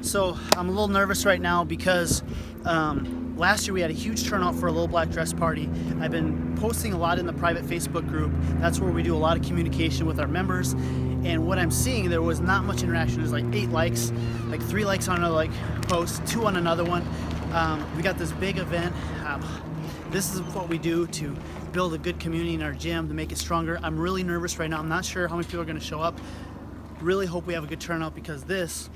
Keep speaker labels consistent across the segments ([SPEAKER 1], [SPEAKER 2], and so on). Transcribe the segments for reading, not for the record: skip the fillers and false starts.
[SPEAKER 1] So I'm a little nervous right now because last year we had a huge turnout for a little black dress party. I've been posting a lot in the private Facebook group. That's where we do a lot of communication with our members. And what I'm seeing, there was not much interaction. There's like 8 likes, like 3 likes on another post, 2 on another one. We got this big event. This is what we do to build a good community in our gym, to make it stronger. I'm really nervous right now. I'm not sure how many people are going to show up. Really hope we have a good turnout, because this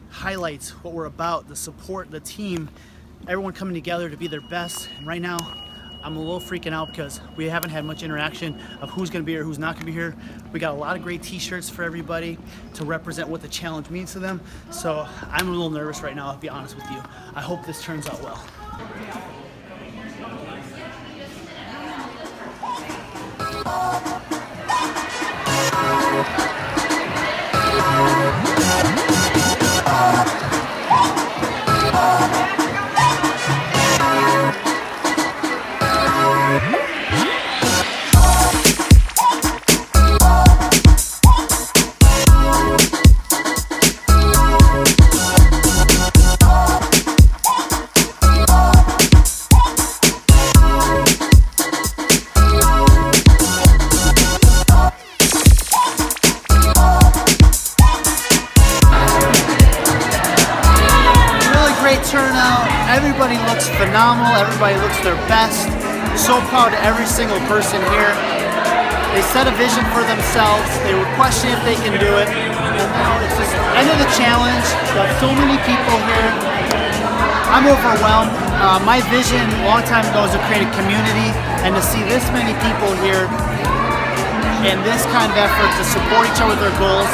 [SPEAKER 1] highlights what we're about, the support, the team, everyone coming together to be their best. And right now, I'm a little freaking out because we haven't had much interaction of who's going to be here, who's not going to be here. We got a lot of great t-shirts for everybody to represent what the challenge means to them. So I'm a little nervous right now, I'll be honest with you. I hope this turns out well. Turnout. Everybody looks phenomenal. Everybody looks their best. So proud of every single person here. They set a vision for themselves. They were questioning if they can do it. And now it's just the end of the challenge. Got so many people here. I'm overwhelmed. My vision a long time ago was to create a community, and to see this many people here and this kind of effort to support each other with their goals,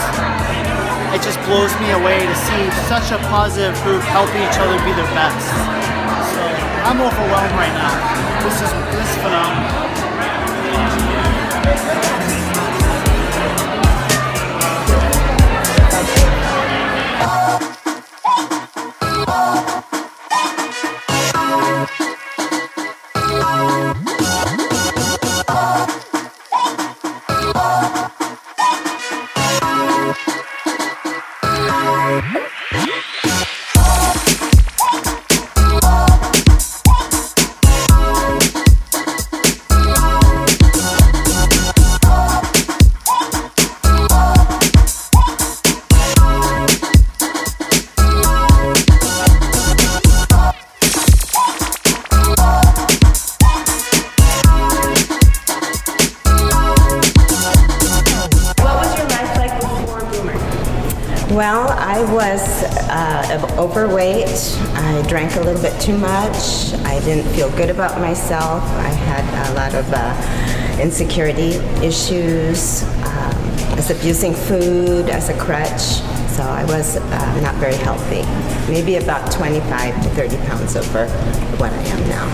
[SPEAKER 1] it just blows me away to see such a positive group helping each other be their best. So I'm overwhelmed right now. This is phenomenal.
[SPEAKER 2] Well, I was overweight. I drank a little bit too much. I didn't feel good about myself. I had a lot of insecurity issues. I was abusing food as a crutch, so I was not very healthy. Maybe about 25 to 30 pounds over what I am now.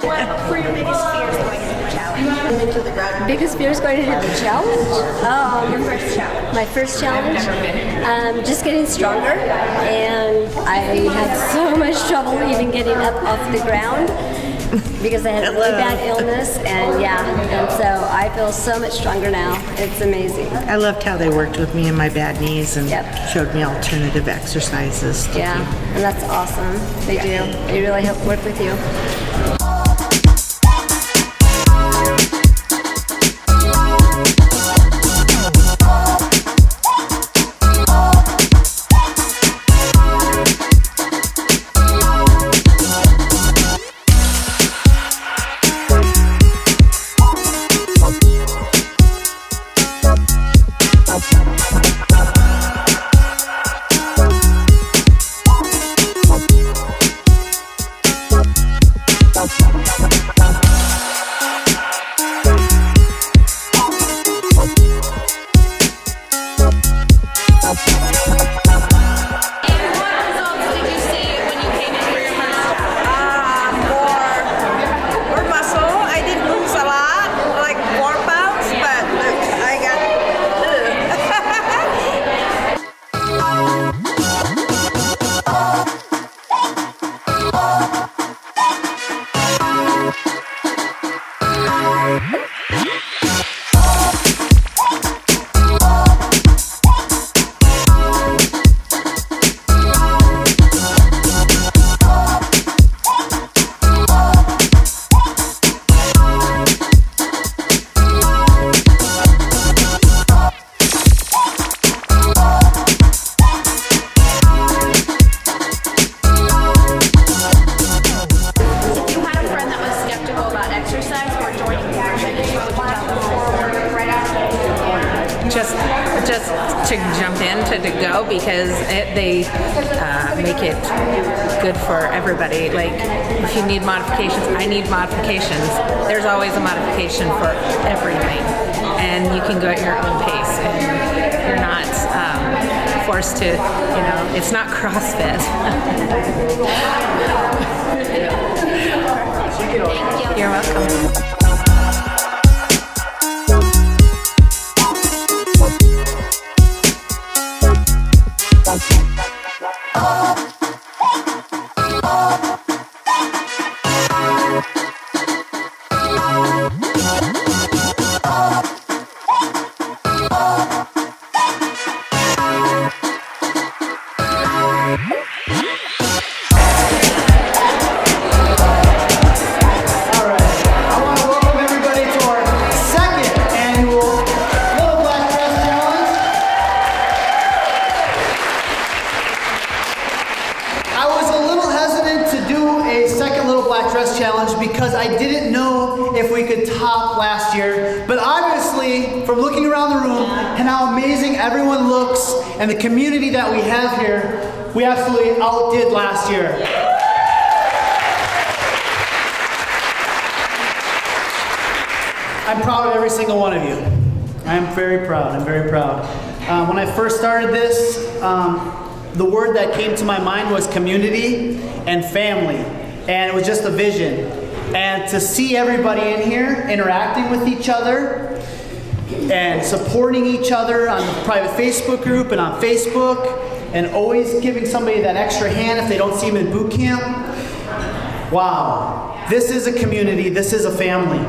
[SPEAKER 3] What were your biggest fears going into the challenge?
[SPEAKER 4] Biggest fears going into the challenge?
[SPEAKER 3] Your first challenge.
[SPEAKER 4] My first challenge? Just getting stronger, and I had so much trouble even getting up off the ground because I had a really bad illness, and and so I feel so much stronger now. It's amazing.
[SPEAKER 5] I loved how they worked with me and my bad knees and
[SPEAKER 4] Yep.
[SPEAKER 5] showed me alternative exercises.
[SPEAKER 4] Yeah, and that's awesome. They do. They really help work with you.
[SPEAKER 6] Just to jump in to go, because they make it good for everybody. Like, if you need modifications, I need modifications. There's always a modification for everything, and you can go at your own pace, and you're not forced to, you know, it's not CrossFit.
[SPEAKER 3] Thank you.
[SPEAKER 6] You're welcome.
[SPEAKER 1] Challenge because I didn't know if we could top last year, but obviously from looking around the room and how amazing everyone looks and the community that we have here, we absolutely outdid last year. I'm proud of every single one of you. I am very proud. I'm very proud. When I first started this, the word that came to my mind was community and family. And it was just a vision. And to see everybody in here interacting with each other and supporting each other on the private Facebook group and on Facebook, and always giving somebody that extra hand if they don't see them in boot camp. Wow. This is a community. This is a family.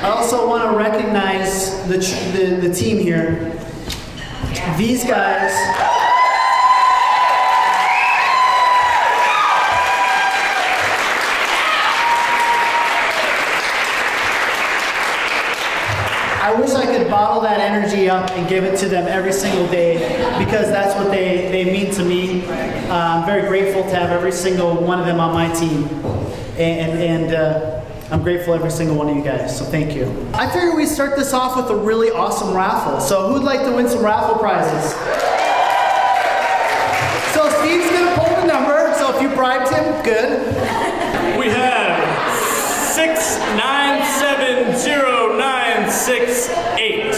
[SPEAKER 1] I also want to recognize the team here. These guys, I wish I could bottle that energy up and give it to them every single day, because that's what they mean to me. I'm very grateful to have every single one of them on my team, and I'm grateful every single one of you guys, so thank you. I figured we'd start this off with a really awesome raffle. So who'd like to win some raffle prizes? So Steve's gonna pull the number, so if you bribed him, good.
[SPEAKER 7] We have 6970968.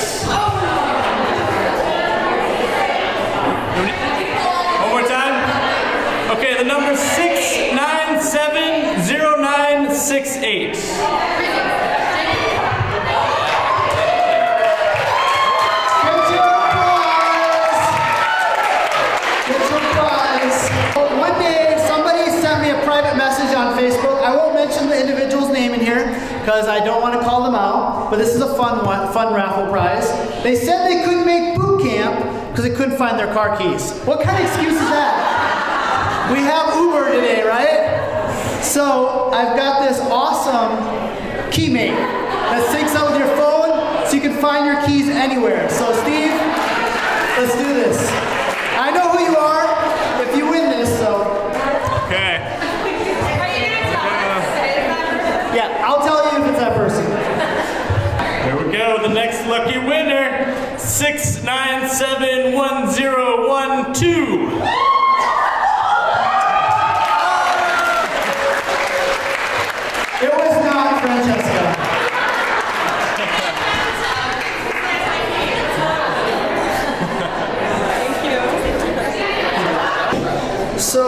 [SPEAKER 7] One more time? Okay, the number 6970968.
[SPEAKER 1] One day, somebody sent me a private message on Facebook. I won't mention the individual's name in here because I don't want to call them out, but this is a fun raffle prize. They said they couldn't make boot camp because they couldn't find their car keys. What kind of excuse is that? We have Uber today, right? So I've got this awesome keymate that syncs up with your phone so you can find your keys anywhere. So Steve, let's do this. I know who you are if you win this, so.
[SPEAKER 7] Okay.
[SPEAKER 1] Yeah, I'll tell you if it's that person.
[SPEAKER 7] Here we go, the next lucky winner, 6971012.
[SPEAKER 1] It was not Francesca. So,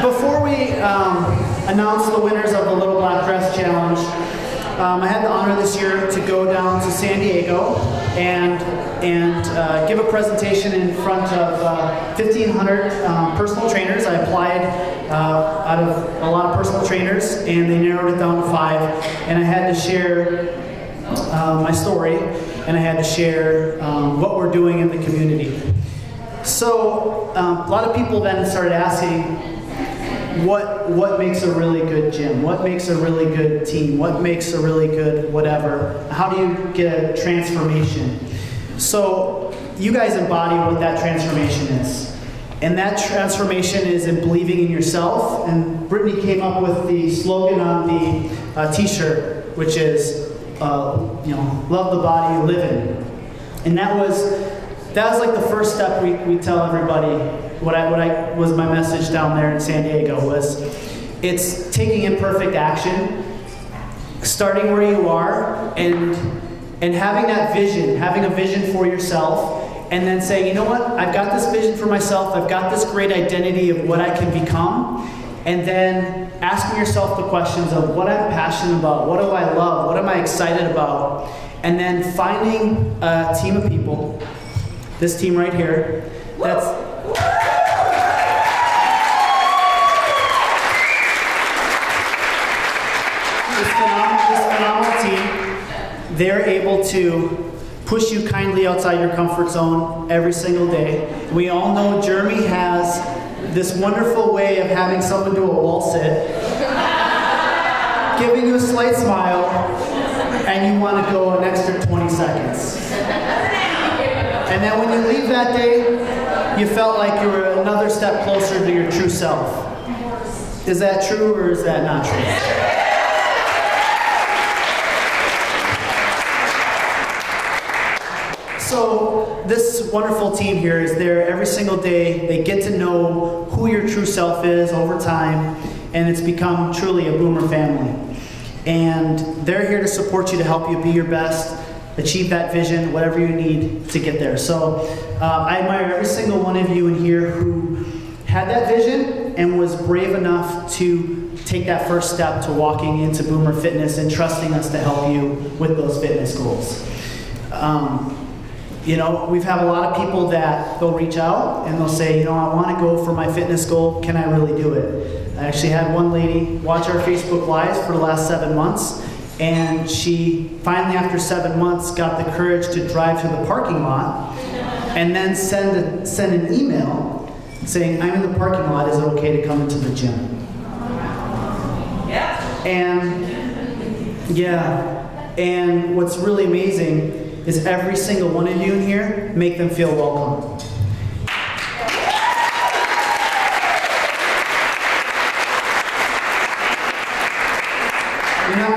[SPEAKER 1] before we announce the winners of the Little Black Dress Challenge, I had the honor this year to go down to San Diego and give a presentation in front of 1,500 personal trainers. I applied out of a lot of personal trainers, and they narrowed it down to 5. And I had to share my story, and I had to share what we're doing in the community. So a lot of people then started asking, what makes a really good gym? What makes a really good team? What makes a really good whatever? How do you get a transformation? So you guys embody what that transformation is. And that transformation is in believing in yourself. And Brittany came up with the slogan on the t-shirt, which is, love the body you live in. And that was like the first step we tell everybody. What was my message down there in San Diego was, it's taking imperfect action, starting where you are, and having that vision, having a vision for yourself, and then saying, you know what, I've got this vision for myself, I've got this great identity of what I can become, and then asking yourself the questions of what I'm passionate about, what do I love, what am I excited about, and then finding a team of people, this team right here, that's this phenomenal team. They're able to push you kindly outside your comfort zone every single day. We all know Jeremy has this wonderful way of having someone do a wall sit, giving you a slight smile, and you want to go an extra 20 seconds. And then when you leave that day, you felt like you were another step closer to your true self. Is that true or is that not true? So this wonderful team here is there every single day. They get to know who your true self is over time, and it's become truly a Boomer family. And they're here to support you, to help you be your best, achieve that vision, whatever you need to get there. So I admire every single one of you in here who had that vision and was brave enough to take that first step to walking into Boomer Fitness and trusting us to help you with those fitness goals. We've had a lot of people that they'll reach out and they'll say, I want to go for my fitness goal. Can I really do it? I actually had one lady watch our Facebook Lives for the last 7 months, and she finally, after 7 months, got the courage to drive to the parking lot and then send an email saying, I'm in the parking lot, is it okay to come into the gym? And what's really amazing is every single one of you in here make them feel welcome.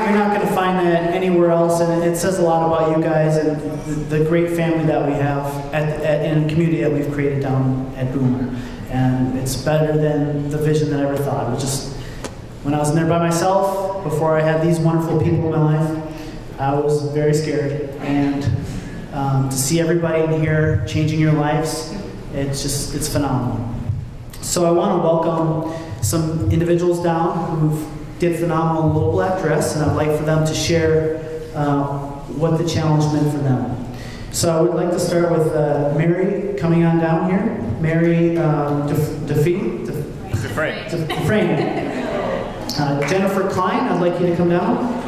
[SPEAKER 1] You're not going to find that anywhere else, and it says a lot about you guys and the great family that we have and the community that we've created down at Boomer. And it's better than the vision that I ever thought. It was just, when I was in there by myself, before I had these wonderful people in my life, I was very scared. And to see everybody in here changing your lives, it's phenomenal. So I want to welcome some individuals down who did phenomenal in Little Black Dress, and I'd like for them to share what the challenge meant for them. So I would like to start with Mary coming on down here. Mary Dufresne. Jennifer Klein, I'd like you to come down.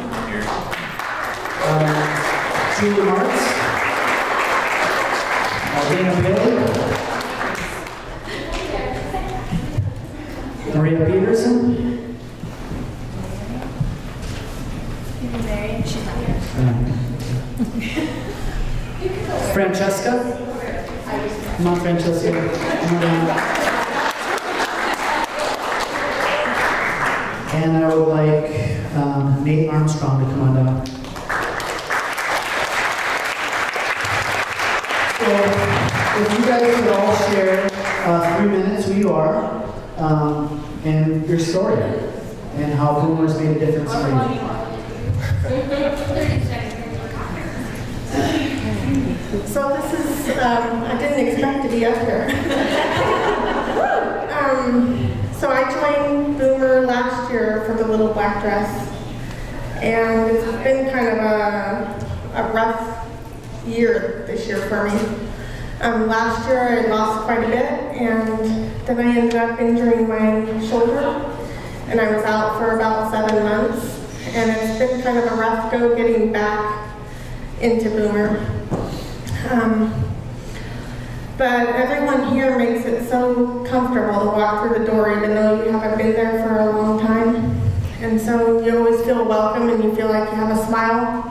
[SPEAKER 1] Julie Martz. Dana Bailey. Maria Peterson. Francesca. Come on, Francesca. Come on down. And I would like Nate Armstrong to come on down. So, if you guys could all share 3 minutes who you are and your story and how Boomer's made a difference for you.
[SPEAKER 3] So this is, I didn't expect to be up here. So I joined Boomer last year for the Little Black Dress.
[SPEAKER 8] And it's been kind of a rough year this year for me. Last year I lost quite a bit, and then I ended up injuring my shoulder, and I was out for about 7 months, and it's been kind of a rough go getting back into Boomer. But everyone here makes it so comfortable to walk through the door even though you haven't been there for a long time. And so you always feel welcome and you feel like you have a smile.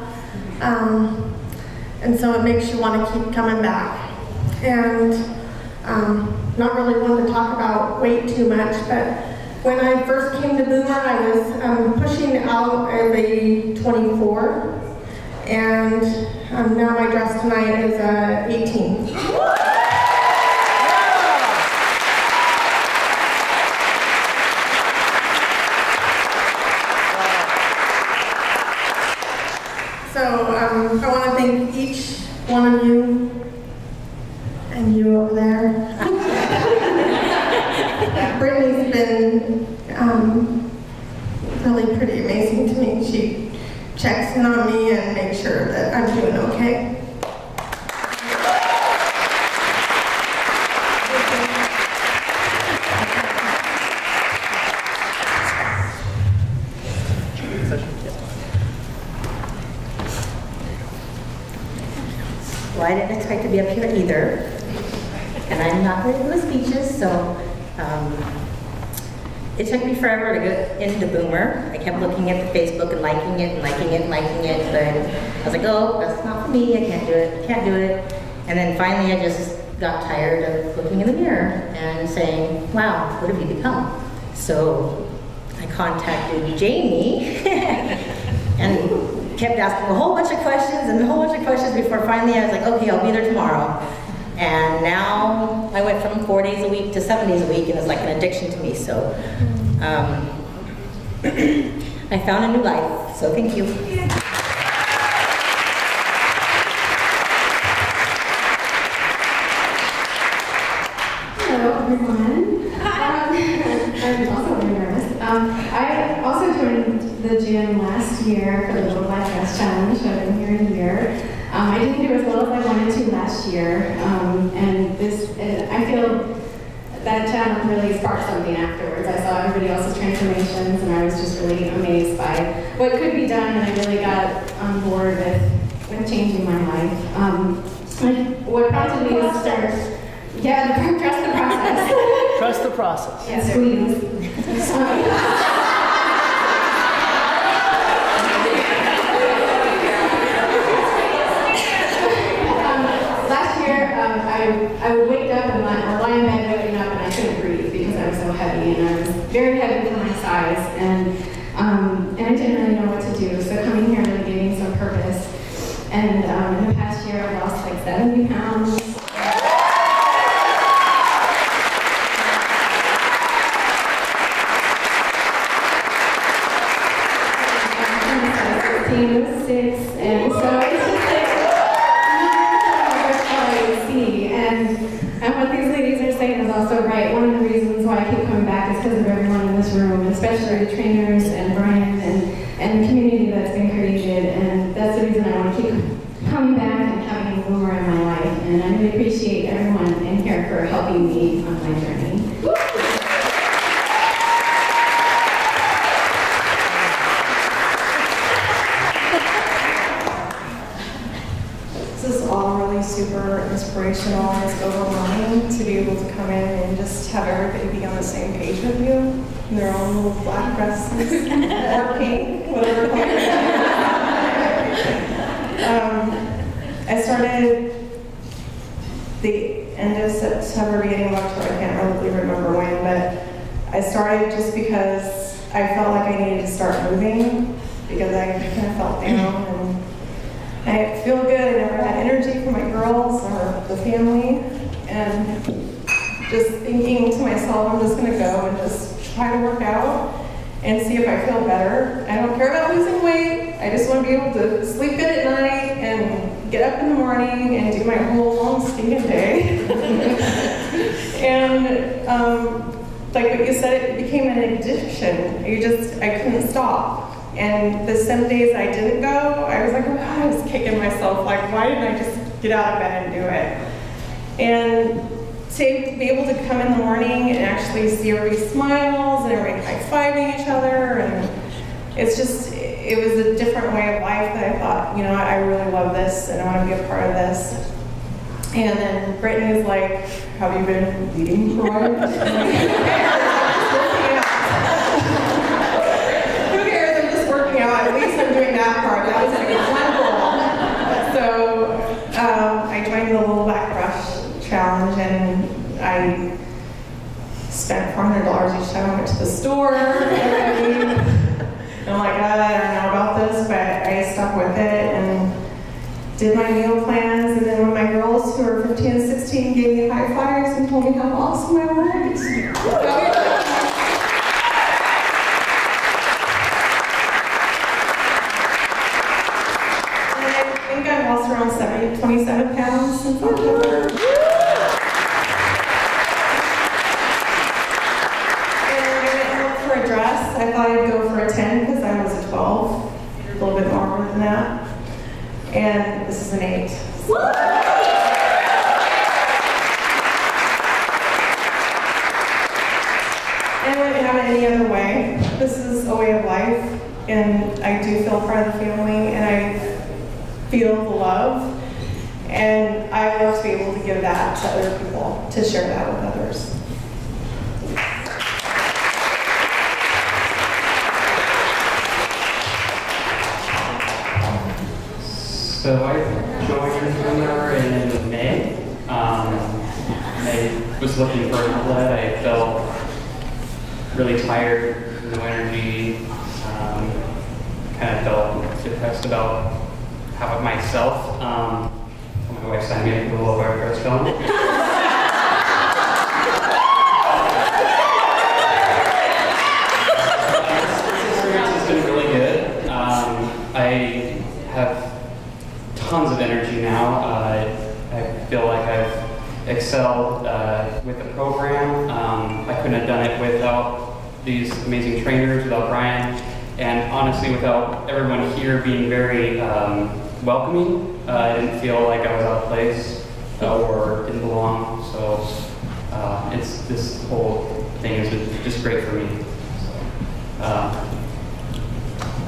[SPEAKER 8] And so it makes you want to keep coming back. And not really wanting to talk about weight too much, but when I first came to Boomer, I was pushing out of a 24, and now my dress tonight is 18. So I want to thank each one of you. And you over there. Brittany's been really pretty amazing to me. She checks in on me and makes sure that I'm doing okay.
[SPEAKER 9] Well, I didn't expect to be up here either. And I'm not very good with speeches, so it took me forever to get into Boomer. I kept looking at the Facebook and liking it and liking it and liking it, but I was like, oh, that's not for me, I can't do it, I can't do it. And then finally I just got tired of looking in the mirror and saying, wow, what have you become? So I contacted Jamie and kept asking a whole bunch of questions and a whole bunch of questions before finally I was like, okay, I'll be there tomorrow. And now I went from 4 days a week to 7 days a week, and it's like an addiction to me. So I found a new life. So thank you.
[SPEAKER 10] Hello, everyone. I'm also very nervous. I also joined the gym last year for the Little Black Dress Challenge. I've been here a year. I didn't do as well as I wanted to last year, and I feel that challenge really sparked something afterwards. I saw everybody else's transformations, and I was just really amazed by what could be done, and I really got on board with changing my life. What prompted me to start, trust the process.
[SPEAKER 1] Trust the process.
[SPEAKER 10] And squeeze. I would wake up and lie in bed waking up and I couldn't breathe because I was so heavy, and I was very heavy for my size, and I didn't really know what to do. So coming here really gave me some purpose. And in the past year I lost like 70 pounds. 6, and so it's just like and what these ladies are saying is also right. One of the reasons why I keep coming back is because of everyone in this room, especially the trainers and Brian and the community that's been created. And that's the reason I want to keep coming back and having Boomer in my life. And I really appreciate everyone in here for helping me on my journey.
[SPEAKER 11] Super inspirational, and it's overwhelming to be able to come in and just have everybody be on the same page with you in their own little black dresses or pink, whatever color. I started the end of September, beginning of October, I can't really remember when, but I started just because I felt like I needed to start moving because I kind of felt down, and I feel good. I never had energy for my girls or the family, and just thinking to myself, I'm just going to go and just try to work out and see if I feel better. I don't care about losing weight. I just want to be able to sleep good at night and get up in the morning and do my whole long stinking day. And like what you said, it became an addiction. I couldn't stop. And the some days I didn't go, I was like, oh God, I was kicking myself. Like, why didn't I just get out of bed and do it? And to be able to come in the morning and actually see everybody smiles and everybody high-fiving each other, and it's just, it was a different way of life that I thought, you know, I really love this and I want to be a part of this. And then Brittany's like, have you been eating right? Who cares? I'm just working out. At least I'm doing that part. That was like a So I joined the Little Black Brush Challenge, and I spent $400 each time I went to the store. I'm like, I don't know about this, but I stuck with it and did my meal plans. And then when my girls who are 15 and 16 gave me high fives and told me how awesome I was. And I think I've lost around 27 pounds since October. I thought I'd go for a 10 because I was a 12, a little bit more than that. And this is an 8. And I wouldn't have it any other way. This is a way of life, and I do feel part of the family, and I feel the love. And I love to be able to give that to other people, to share that with others.
[SPEAKER 12] So I joined Vancouver in May. I was looking for an outlet. I felt really tired, no energy, kind of felt depressed about myself. My wife's telling me to put a little bar press film. This experience has been really good. I have tons of energy now. I feel like I've excelled with the program. I couldn't have done it without these amazing trainers, without Brian, and honestly without everyone here being very welcoming. I didn't feel like I was out of place or didn't belong. So this whole thing has been just great for me. So,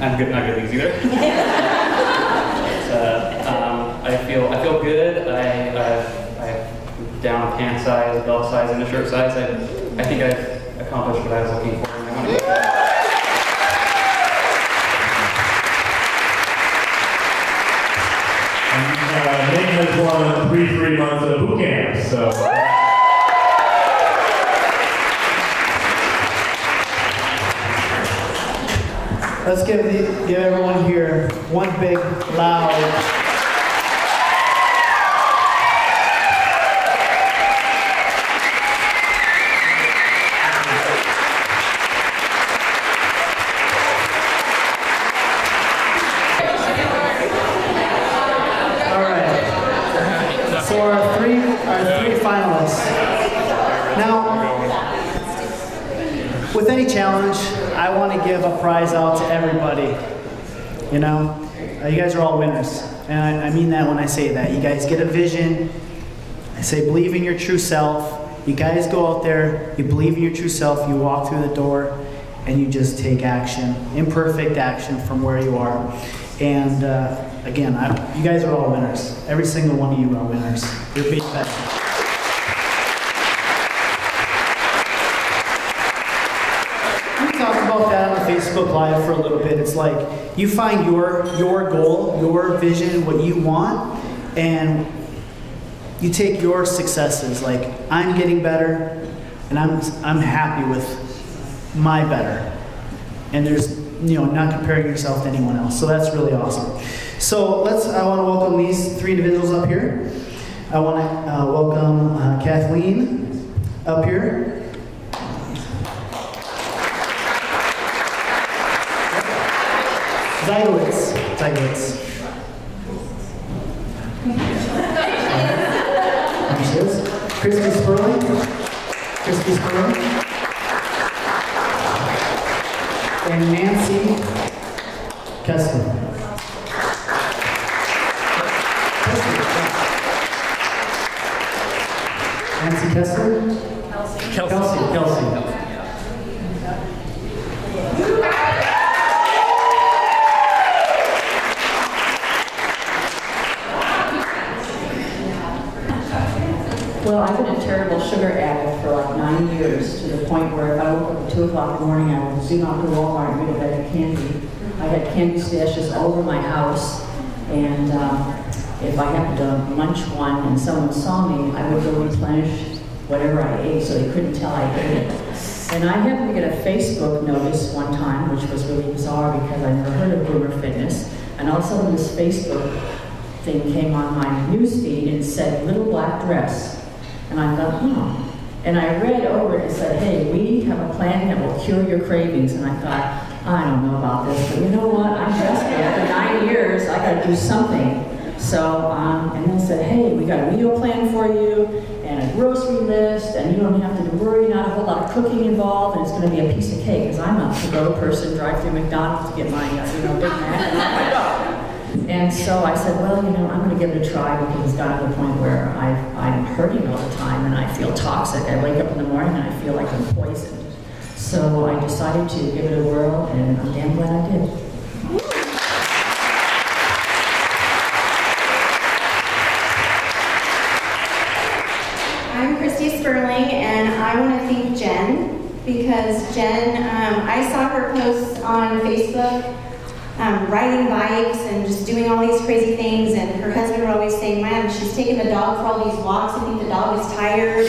[SPEAKER 12] I'm not good at these either. I feel good. I'm down a pant size, a belt size, and a shirt size. I think I've accomplished what I was looking for. And I want to
[SPEAKER 7] Nick has won 3 months of boot camp, so.
[SPEAKER 1] Let's give everyone here one big, loud. All right. So our three finalists. Now, with any challenge, I want to give a prize out to everybody. You know, you guys are all winners. And I mean that when I say that. You guys get a vision. I say believe in your true self. You guys go out there, you believe in your true self, you walk through the door, and you just take action, imperfect action from where you are. And again, you guys are all winners. Every single one of you are winners. You're being better. About that on Facebook Live for a little bit. It's like you find your goal, your vision, what you want, and you take your successes. Like, I'm getting better, and I'm happy with my better. And there's, you know, not comparing yourself to anyone else. So that's really awesome. So I want to welcome these 3 individuals up here. I want to welcome Kathleen up here. Zygowitz. There she is. Crispy Sperling. And Nancy
[SPEAKER 13] Kessler. Nancy Kessler? Kelsey.
[SPEAKER 14] Well, I've been a terrible sugar addict for like 9 years, to the point where if I woke up at 2 o'clock in the morning, I would zoom out to Walmart and get a bag of candy. I had candy stashes all over my house, and if I happened to munch one and someone saw me, I would go replenish whatever I ate so they couldn't tell I ate it. And I happened to get a Facebook notice one time, which was really bizarre because I never heard of Boomer Fitness, and all of a sudden this Facebook thing came on my newsfeed and said, little black dress. And I thought, And I read over it and said, hey, we have a plan that will cure your cravings. And I thought, I don't know about this, but you know what? I'm desperate. After 9 years, I got to do something. So, and they said, hey, we got a meal plan for you and a grocery list, and you don't have to worry, not a whole lot of cooking involved, and it's going to be a piece of cake, because I'm a to-go person, drive through McDonald's to get my, Big Mac and off I go. And so I said, well, I'm going to give it a try, because it's gotten to the point where I'm hurting all the time and I feel toxic. I wake up in the morning and I feel like I'm poisoned. So I decided to give it a whirl, and I'm damn glad I did.
[SPEAKER 3] I'm Christy Sperling, and I want to thank Jen, because Jen, I saw her posts on Facebook, riding bikes and just doing all these crazy things, and her husband would always say, man, she's taking the dog for all these walks. I think the dog is tired.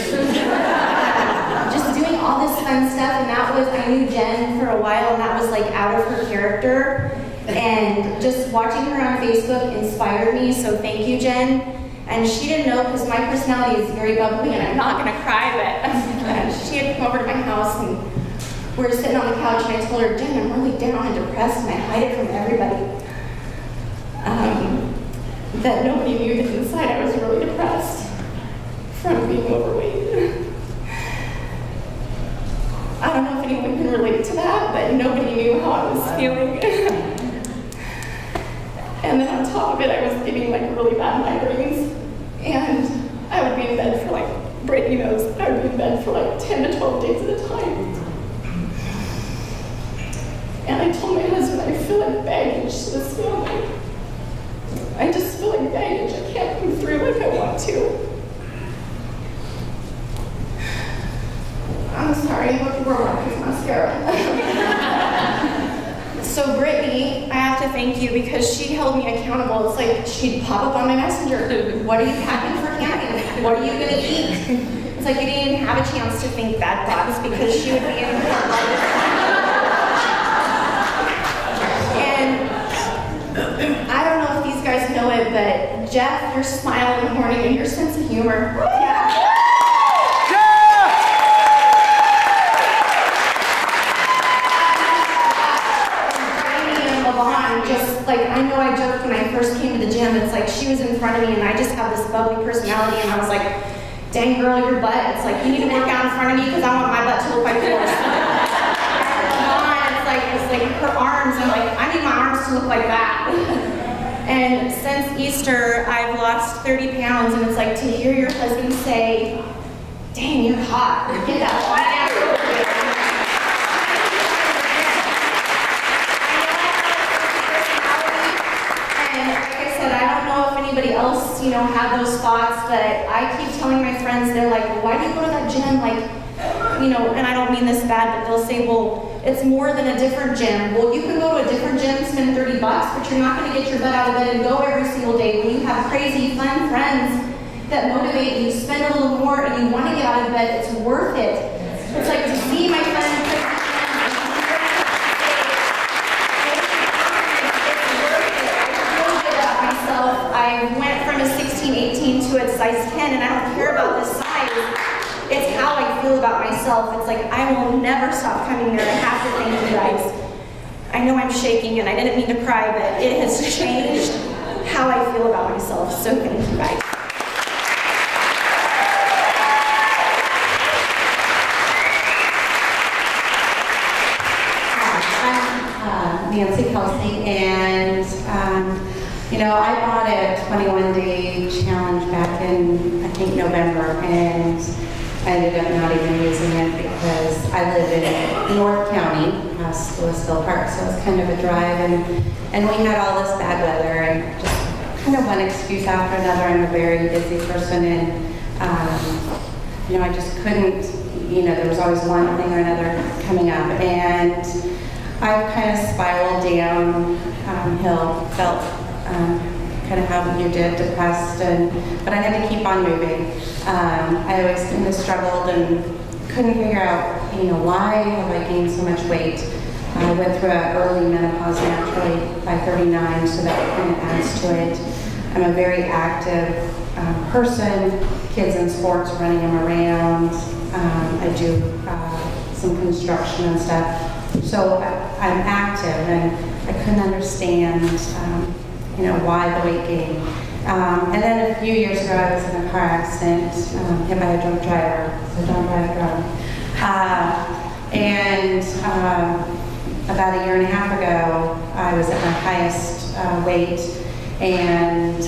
[SPEAKER 3] Just doing all this fun stuff, and that was, I knew Jen for a while, and that was like out of her character, and just watching her on Facebook inspired me, so thank you, Jen. And she didn't know, because my personality is very bubbly, and I'm not going to cry, but she had come over to my house, and we were sitting on the couch, and I told her, Jen, I'm really down and depressed, and I hide it from everybody. That nobody knew that inside I was really depressed from being overweight. I don't know if anyone can relate to that, but nobody knew how I was feeling. And then on top of it, I was getting like really bad migraines. And I would be in bed for like, Brittany knows, I would be in bed for like 10 to 12 days at a time. And I told my husband, I feel like baggage to this family. I just feel like baggage. I can't come through like I want to. I'm sorry, I'm looking for Marcus mascara. So Brittany, I have to thank you, because she held me accountable. It's like she'd pop up on my messenger. What are you packing for camping? What are you going to eat? It's like you didn't even have a chance to think bad thoughts, because she would be in her And I don't know if these guys know it, but Jeff, your smile in the morning and your sense of humor. Yeah. Just like, I know I joked when I first came to the gym, it's like she was in front of me and I just have this bubbly personality, and I was like, dang girl, your butt, it's like, you need to work out in front of me because I want my butt to look like yours. It's like her arms, I'm like, I need my arms to look like that. And since Easter, I've lost 30 pounds, and it's like to hear your husband say, dang, you're hot, get that white ass over here. Anybody else, have those thoughts, but I keep telling my friends, they're like, well, why do you go to that gym? Like, and I don't mean this bad, but they'll say, well, it's more than a different gym. Well, you can go to a different gym, spend $30, but you're not going to get your butt out of bed and go every single day. When you have crazy, fun friends that motivate you, spend a little more, and you want to get out of bed, it's worth it. It's like to see my friends. I went from a 16, 18 to a size 10, and I don't care about the size. It's how I feel about myself. It's like I will never stop coming there. I have to thank you guys. I know I'm shaking, and I didn't mean to cry, but it has changed how I feel about myself. So thank you guys. Nancy Kelsey, and you know, I bought a 21-day challenge back in, I think, November, and I ended up not even using it because I live in North County, past Louisville Park, so it's kind of a drive, and we had all this bad weather, and just kind of one excuse after another. I'm a very busy person, and you know, I just couldn't, you know, there was always one thing or another coming up, and I kind of spiraled downhill, felt kind of how you did, depressed, but I had to keep on moving. I always kind of struggled and couldn't figure out, you know, why have I gained so much weight? I went through an early menopause naturally by 39, so that kind of adds to it. I'm a very active person, kids in sports, running them around. I do some construction and stuff. So I'm active, and I couldn't understand, you know, why the weight gain. And then a few years ago, I was in a car accident, hit by a drunk driver, so don't drive drunk. And about a year and a half ago, I was at my highest weight, and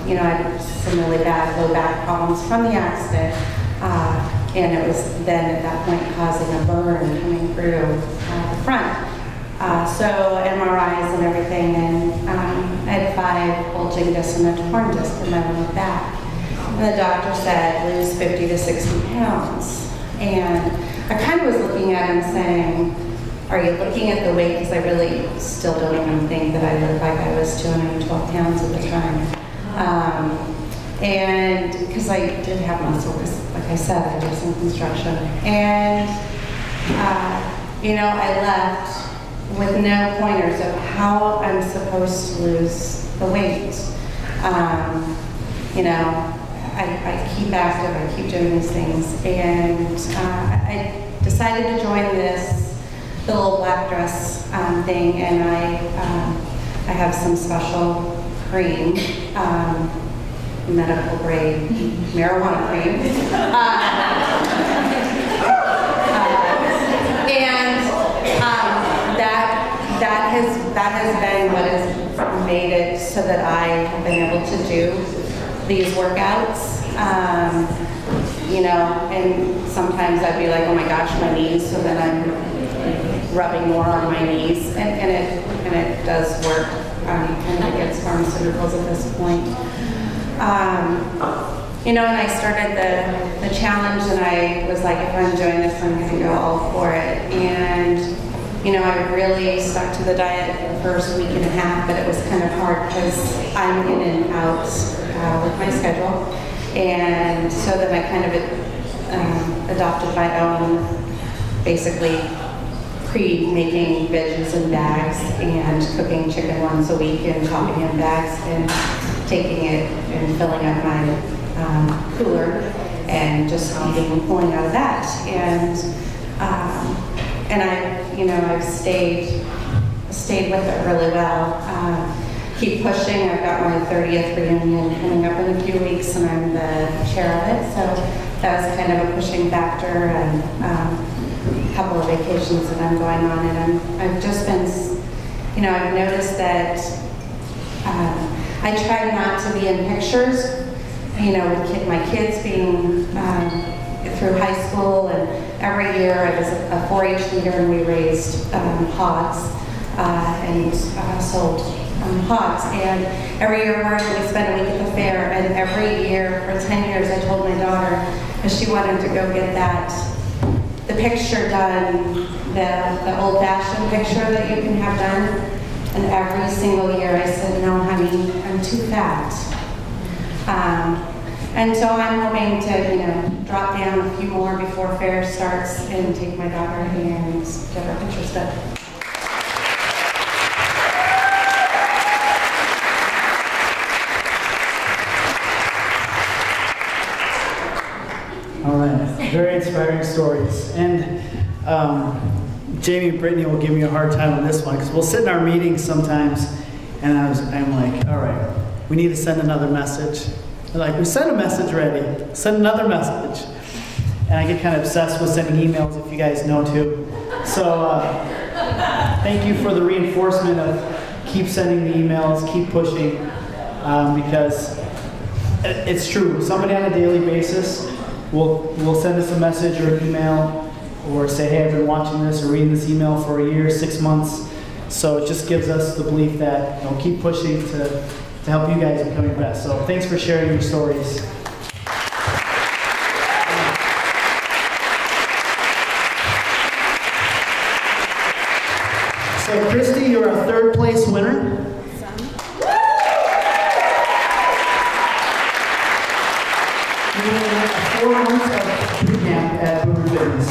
[SPEAKER 3] you know, I had some really bad low back problems from the accident, and it was then at that point causing a burn coming through the front. So MRIs and everything, and I had 5 bulging discs and a torn disc in my lower back. And the doctor said lose 50 to 60 pounds. And I kind of was looking at him saying, are you looking at the weight? Because I really still don't even think that I looked like I was 212 pounds at the time. And because I did have muscle, because like I said, I did some construction. And, you know, I left with no pointers of how I'm supposed to lose the weight. You know, I keep active, I keep doing these things, and I decided to join this little black dress thing, and I have some special cream, medical grade marijuana cream. That has been what has made it so that I have been able to do these workouts. You know, and sometimes I'd be like, oh my gosh, my knees, so then I'm rubbing more on my knees, and it does work. Kind of against pharmaceuticals at this point. You know, and I started the challenge, and I was like, if I'm doing this, I'm going to go all for it. And you know, I really stuck to the diet the first week and a half, but it was kind of hard because I'm in and out with my schedule. And so then I kind of adopted my own, basically pre-making veggies in bags and cooking chicken once a week and chopping in bags and taking it and filling up my cooler and just eating and pulling out of that. And I've stayed with it really well. Keep pushing. I've got my 30th reunion coming up in a few weeks, and I'm the chair of it. So that was kind of a pushing factor, and a couple of vacations that I'm going on. And I've just been, you know, I've noticed that I try not to be in pictures. You know, with my kids being through high school, and every year I was a 4-H leader, and we raised hogs and sold hogs. And every year we spent a week at the fair, and every year for 10 years I told my daughter, because she wanted to go get the picture done, the old-fashioned picture that you can have done. And every single year I said, no, honey, I'm too fat. And so I'm hoping to, you know, drop down a few more before fair starts and take my daughter and get her pictures done.
[SPEAKER 1] All right, very inspiring stories. And Jamie and Brittany will give me a hard time on this one, because we'll sit in our meetings sometimes, and I'm like, all right, we need to send another message. They're like, we sent a message already, send another message. And I get kind of obsessed with sending emails, if you guys know too. So Thank you for the reinforcement of keep sending the emails, keep pushing, because it's true. Somebody on a daily basis will send us a message or an email or say, hey, I've been watching this or reading this email for a year, 6 months. So it just gives us the belief that, you know, keep pushing to help you guys become your best. So thanks for sharing your stories. So Christy, you're a 3rd place winner. You went 4 months of boot camp at Boomer Fitness.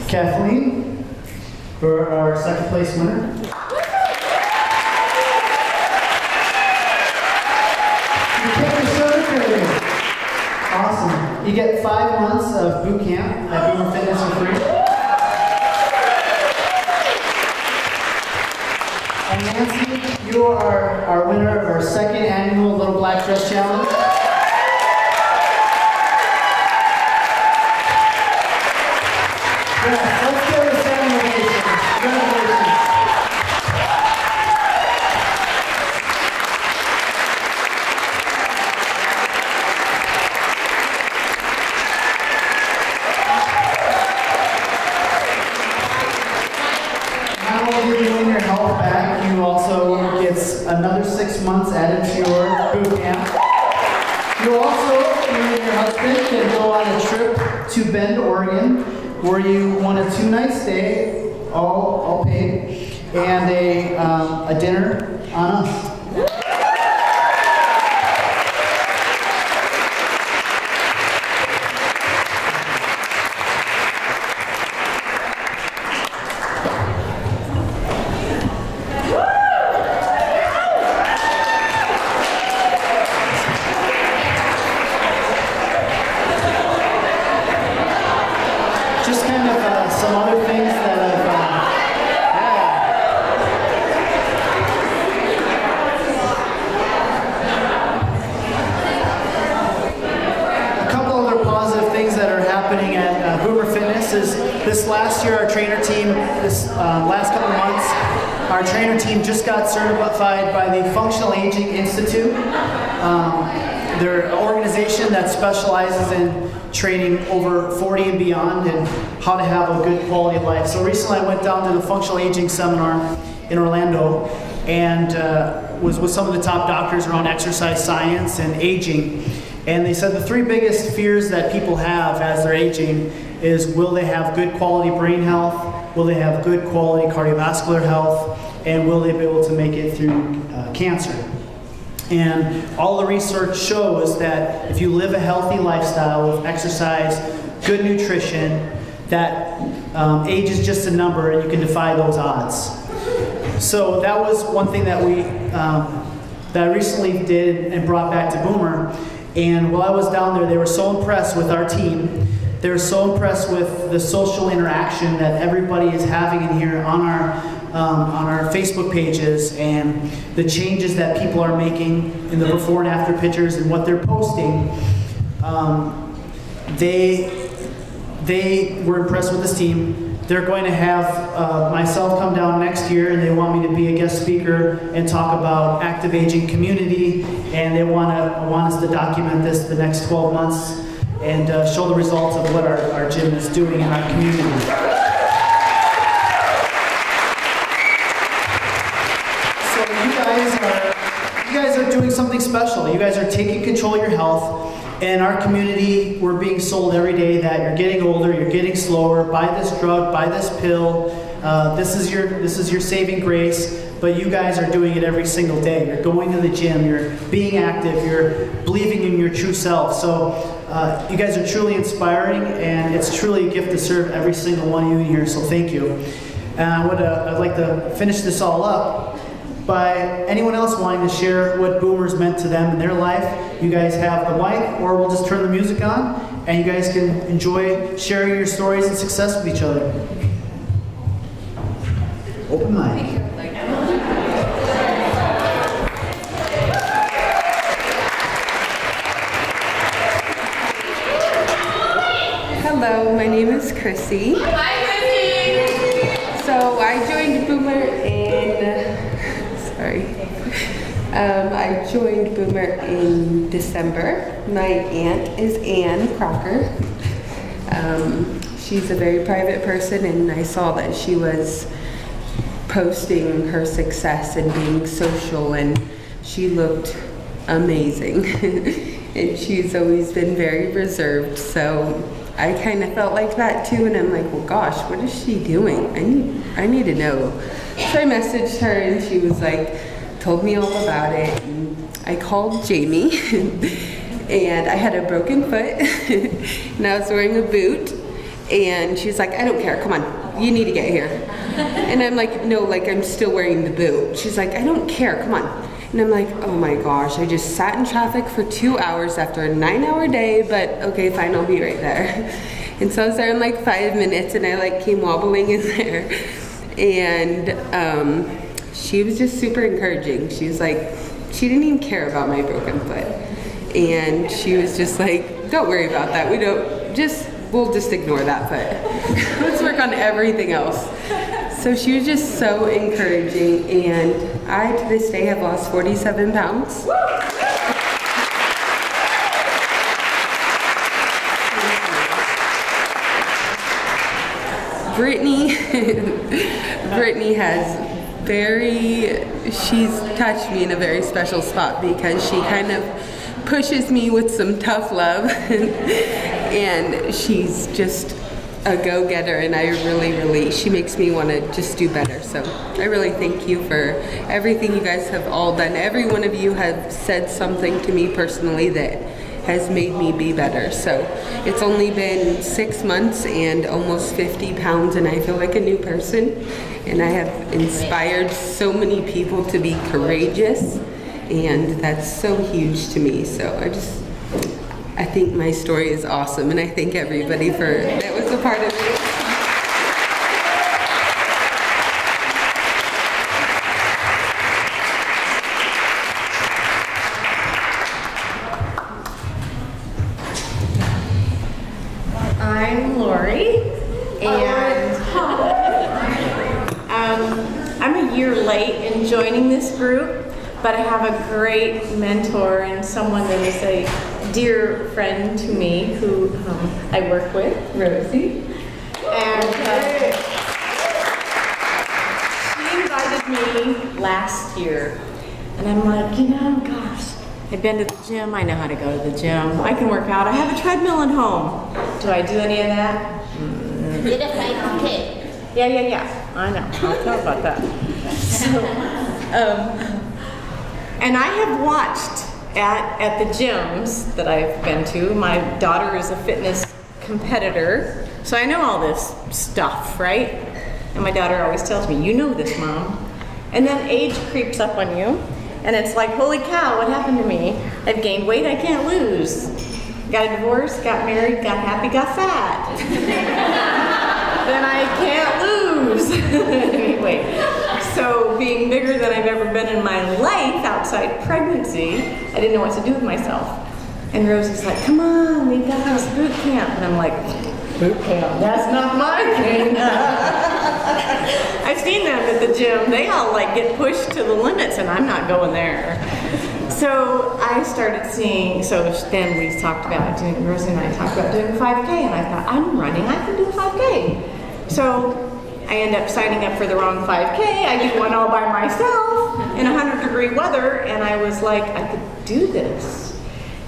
[SPEAKER 1] Kathleen, for our 2nd place winner. Awesome. You get 5 months of boot camp at Boomer Fitness for free. And Nancy, you are our winner of our 2nd annual Little Black Dress Challenge. Yes, let's give her a standing ovation. Congratulations. Not only do you win your health back, you also get another 6 months added to your boot camp. You also, you and your husband, can go on a trip to Bend, Oregon, where you want a 2-night stay, all paid, and a dinner on us. Some other things that I've, a couple other positive things that are happening at Boomer Fitness is this last year our trainer team, this last couple months, our trainer team just got certified by the Functional Aging Institute. They're an organization that specializes in training over 40 and beyond and how to have a good quality of life. So recently I went down to the functional aging seminar in Orlando and was with some of the top doctors around exercise science and aging. And they said the 3 biggest fears that people have as they're aging is, will they have good quality brain health, will they have good quality cardiovascular health, and will they be able to make it through cancer. And all the research shows that if you live a healthy lifestyle with exercise, good nutrition, that age is just a number and you can defy those odds. So that was one thing that that I recently did and brought back to Boomer. And while I was down there, they were so impressed with our team. They were so impressed with the social interaction that everybody is having in here on our Facebook pages and the changes that people are making in the before and after pictures and what they're posting. They were impressed with this team. They're going to have myself come down next year, and they want me to be a guest speaker and talk about active aging community, and they want us to document this the next 12 months and show the results of what our gym is doing in our community. You guys are doing something special. You guys are taking control of your health. In our community, we're being sold every day that you're getting older, you're getting slower, buy this drug, buy this pill, this is your saving grace, but you guys are doing it every single day. You're going to the gym, you're being active, you're believing in your true self. So you guys are truly inspiring, and it's truly a gift to serve every single one of you in here, so thank you. And I'd like to finish this all up by anyone else wanting to share what Boomers meant to them in their life. You guys have the mic, or we'll just turn the music on, and you guys can enjoy sharing your stories and success with each other. Open mic.
[SPEAKER 15] name is Chrissy.
[SPEAKER 16] Hi, Chrissy!
[SPEAKER 15] So I joined Boomer I joined Boomer in December. My aunt is Ann Crocker. She's a very private person, and I saw that she was posting her success and being social, and she looked amazing. And she's always been very reserved, so I kind of felt like that too, and I'm like, well gosh, what is she doing? I need to know. So I messaged her, and she was like, told me all about it. And I called Jamie, and I had a broken foot, and I was wearing a boot, and she's like, I don't care, come on, you need to get here. And I'm like, no, like I'm still wearing the boot. She's like, I don't care, come on. And I'm like, oh my gosh, I just sat in traffic for 2 hours after a 9-hour day, but okay, fine, I'll be right there. And so I was there in like 5 minutes, and I like came wobbling in there. And she was just super encouraging. She was like, she didn't even care about my broken foot. And she was just like, don't worry about that. We'll just ignore that foot. Let's work on everything else. So she was just so encouraging, and I, to this day, have lost 47 pounds. Brittany has she's touched me in a very special spot, because she kind of pushes me with some tough love, and she's just a go-getter, and I she makes me want to just do better. So I really thank you for everything you guys have all done. Every one of you have said something to me personally that has made me be better. So it's only been 6 months and almost 50 pounds, and I feel like a new person, and I have inspired so many people to be courageous, and that's so huge to me. So I think my story is awesome, and I thank everybody that was a part of it.
[SPEAKER 17] I'm Lori, and I'm a year late in joining this group, but I have a great mentor and someone that is a dear friend to me who I work with, Rosie. And she invited me last year, and I'm like, gosh, I've been to the gym, I know how to go to the gym, I can work out, I have a treadmill at home. Do I do any of that?
[SPEAKER 16] Did a 5K.
[SPEAKER 17] Yeah, I know, I'll tell about that. So, and I have watched at the gyms that I've been to. My daughter is a fitness competitor, so I know all this stuff, right? And my daughter always tells me, you know this, Mom. And then age creeps up on you, and it's like, holy cow, what happened to me? I've gained weight I can't lose. Got a divorce, got married, got happy, got fat. Then I can't lose. Anyway, so being bigger than I've ever been in my life outside pregnancy, I didn't know what to do with myself. And Rosie's like, come on, we've got this boot camp. And I'm like, boot camp? That's not my thing. I've seen them at the gym. They all like get pushed to the limits, and I'm not going there. So I started seeing, so then we talked about doing, Rosie and I talked about doing a 5K, and I thought, I'm running, I can do a 5K. So I end up signing up for the wrong 5K. I do one all by myself in 100-degree weather, and I was like, I could do this.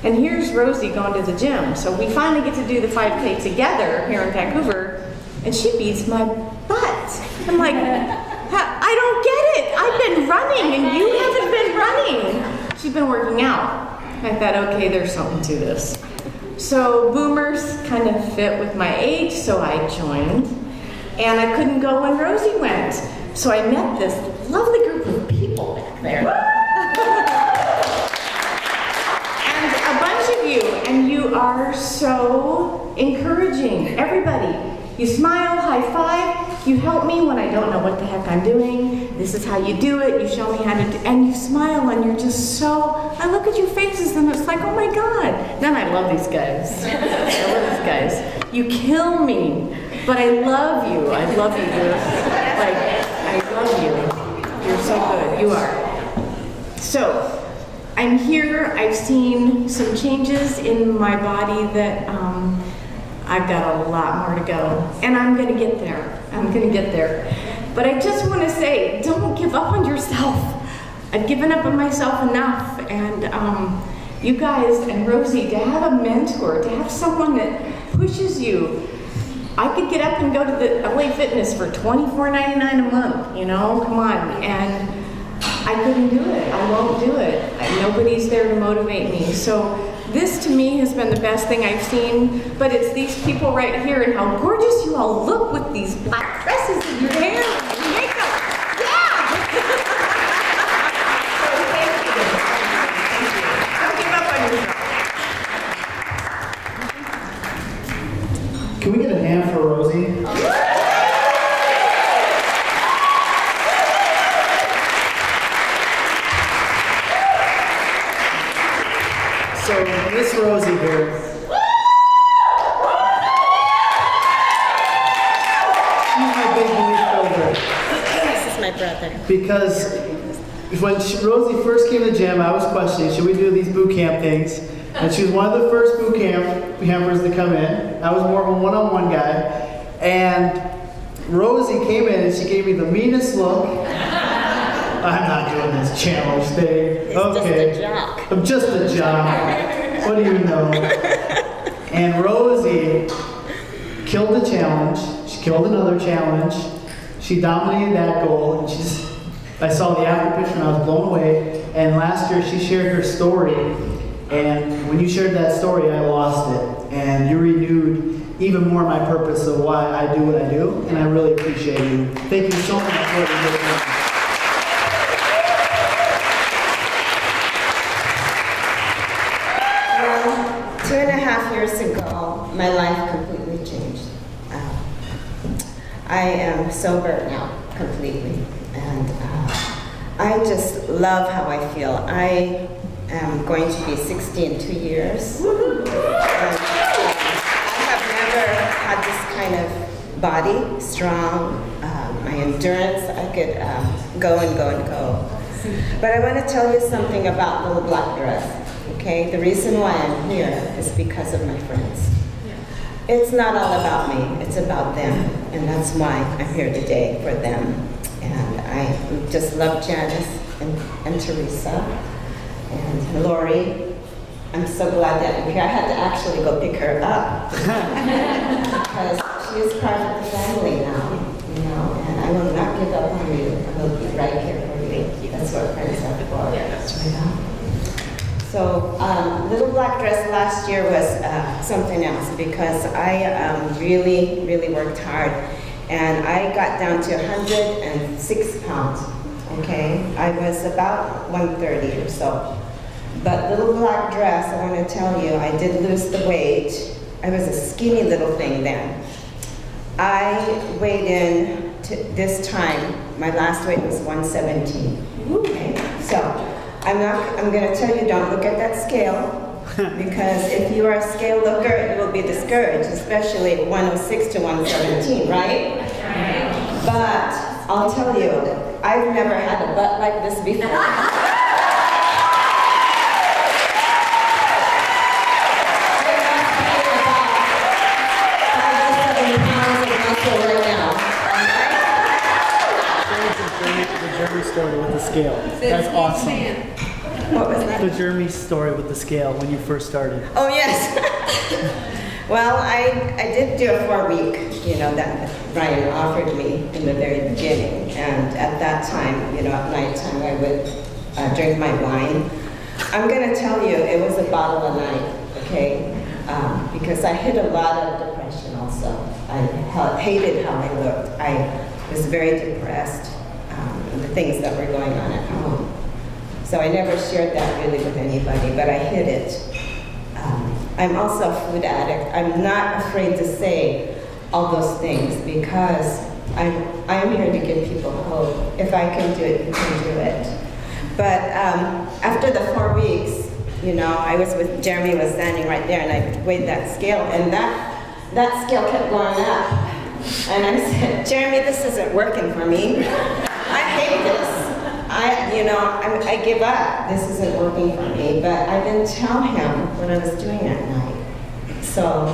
[SPEAKER 17] And here's Rosie going to the gym. So we finally get to do the 5K together here in Vancouver, and she beats my butt. I'm like, I don't get it. I've been running, and you haven't been running. She's been working out. I thought, okay, there's something to this. So boomers kind of fit with my age, so I joined. And I couldn't go when Rosie went. So I met this lovely group of people back there. And a bunch of you, and you are so encouraging. Everybody. You smile, high five, you help me when I don't know what the heck I'm doing. This is how you do it, you show me how to do it, and you smile, and you're just so, I look at your faces and it's like, oh my God. Then I love these guys. I love these guys. You kill me, but I love you. I love you. I love you. You're so good. You are. So, I'm here. I've seen some changes in my body that I've got a lot more to go. And I'm going to get there. I'm going to get there. But I just want to say, don't give up on yourself. I've given up on myself enough. And you guys and Rosie, to have a mentor, to have someone that pushes you. I could get up and go to the LA Fitness for $24.99 a month, you know, come on. And I couldn't do it. I won't do it. Nobody's there to motivate me. So this to me has been the best thing I've seen, but it's these people right here and how gorgeous you all look with these black dresses and your hair and your makeup. Yeah! So thank you. Don't give up on yourself.
[SPEAKER 1] Can we get a hand for Rosie? So Miss Rosie here. She's my big belief builder.
[SPEAKER 2] This is my brother.
[SPEAKER 1] Because when Rosie first came to the gym, I was questioning, should we do these boot camp things? And she was one of the first boot campers to come in. I was more of a one-on-one guy. And Rosie came in and she gave me the meanest look. I'm not doing this challenge thing.
[SPEAKER 2] He's
[SPEAKER 1] okay.
[SPEAKER 2] just a jock.
[SPEAKER 1] I'm just a jock. What do you know? And Rosie killed the challenge. She killed another challenge. She dominated that goal. And I saw the after picture and I was blown away. And last year she shared her story. And when you shared that story, I lost it. And you renewed even more my purpose of why I do what I do. And I really appreciate you. Thank you so much for what you did.
[SPEAKER 2] Well, 2.5 years ago, my life completely changed. I am sober now, completely. And I just love how I feel. I am going to be 60 in 2 years. And, I have never had this kind of body, strong, my endurance. I could go and go and go. But I want to tell you something about Little Black Dress. Okay, the reason why I'm here is because of my friends. It's not all about me, it's about them. And that's why I'm here today, for them. And I just love Janice and Teresa and Lori. I'm so glad that you're here. I had to actually go pick her up because she is part of the family now, you know, and I will not give up on you. I will be right here for you. That's what friends are for. Yes. You know? So Little Black Dress last year was something else because I really, really worked hard. And I got down to 106 pounds, okay? I was about 130 or so. But Little Black Dress, I want to tell you, I did lose the weight. I was a skinny little thing then. I weighed in to this time, my last weight was 117, okay? So, I'm going to tell you, don't look at that scale, because if you are a scale looker, you will be discouraged, especially 106 to 117, right? But I'll tell you, I've never had a butt like this before.
[SPEAKER 1] The journey story with the scale. That's awesome.
[SPEAKER 2] What was that?
[SPEAKER 1] The journey story with the scale when you first started.
[SPEAKER 2] Oh, yes. Well, I did do a 4-week, you know, that Brian offered me in the very beginning. And at that time, you know, at nighttime, I would drink my wine. I'm going to tell you, it was a bottle a night, okay? Because I hit a lot of depression also. I hated how I looked. I was very depressed, the things that were going on at home. So I never shared that really with anybody, but I hid it. I'm also a food addict. I'm not afraid to say all those things because I'm here to give people hope. If I can do it, you can do it. But after the 4 weeks, you know, I was with Jeremy was standing right there, and I weighed that scale, and that that scale kept going up. And I said, Jeremy, this isn't working for me. I hate this. I give up. This isn't working for me. But I didn't tell him what I was doing at night. So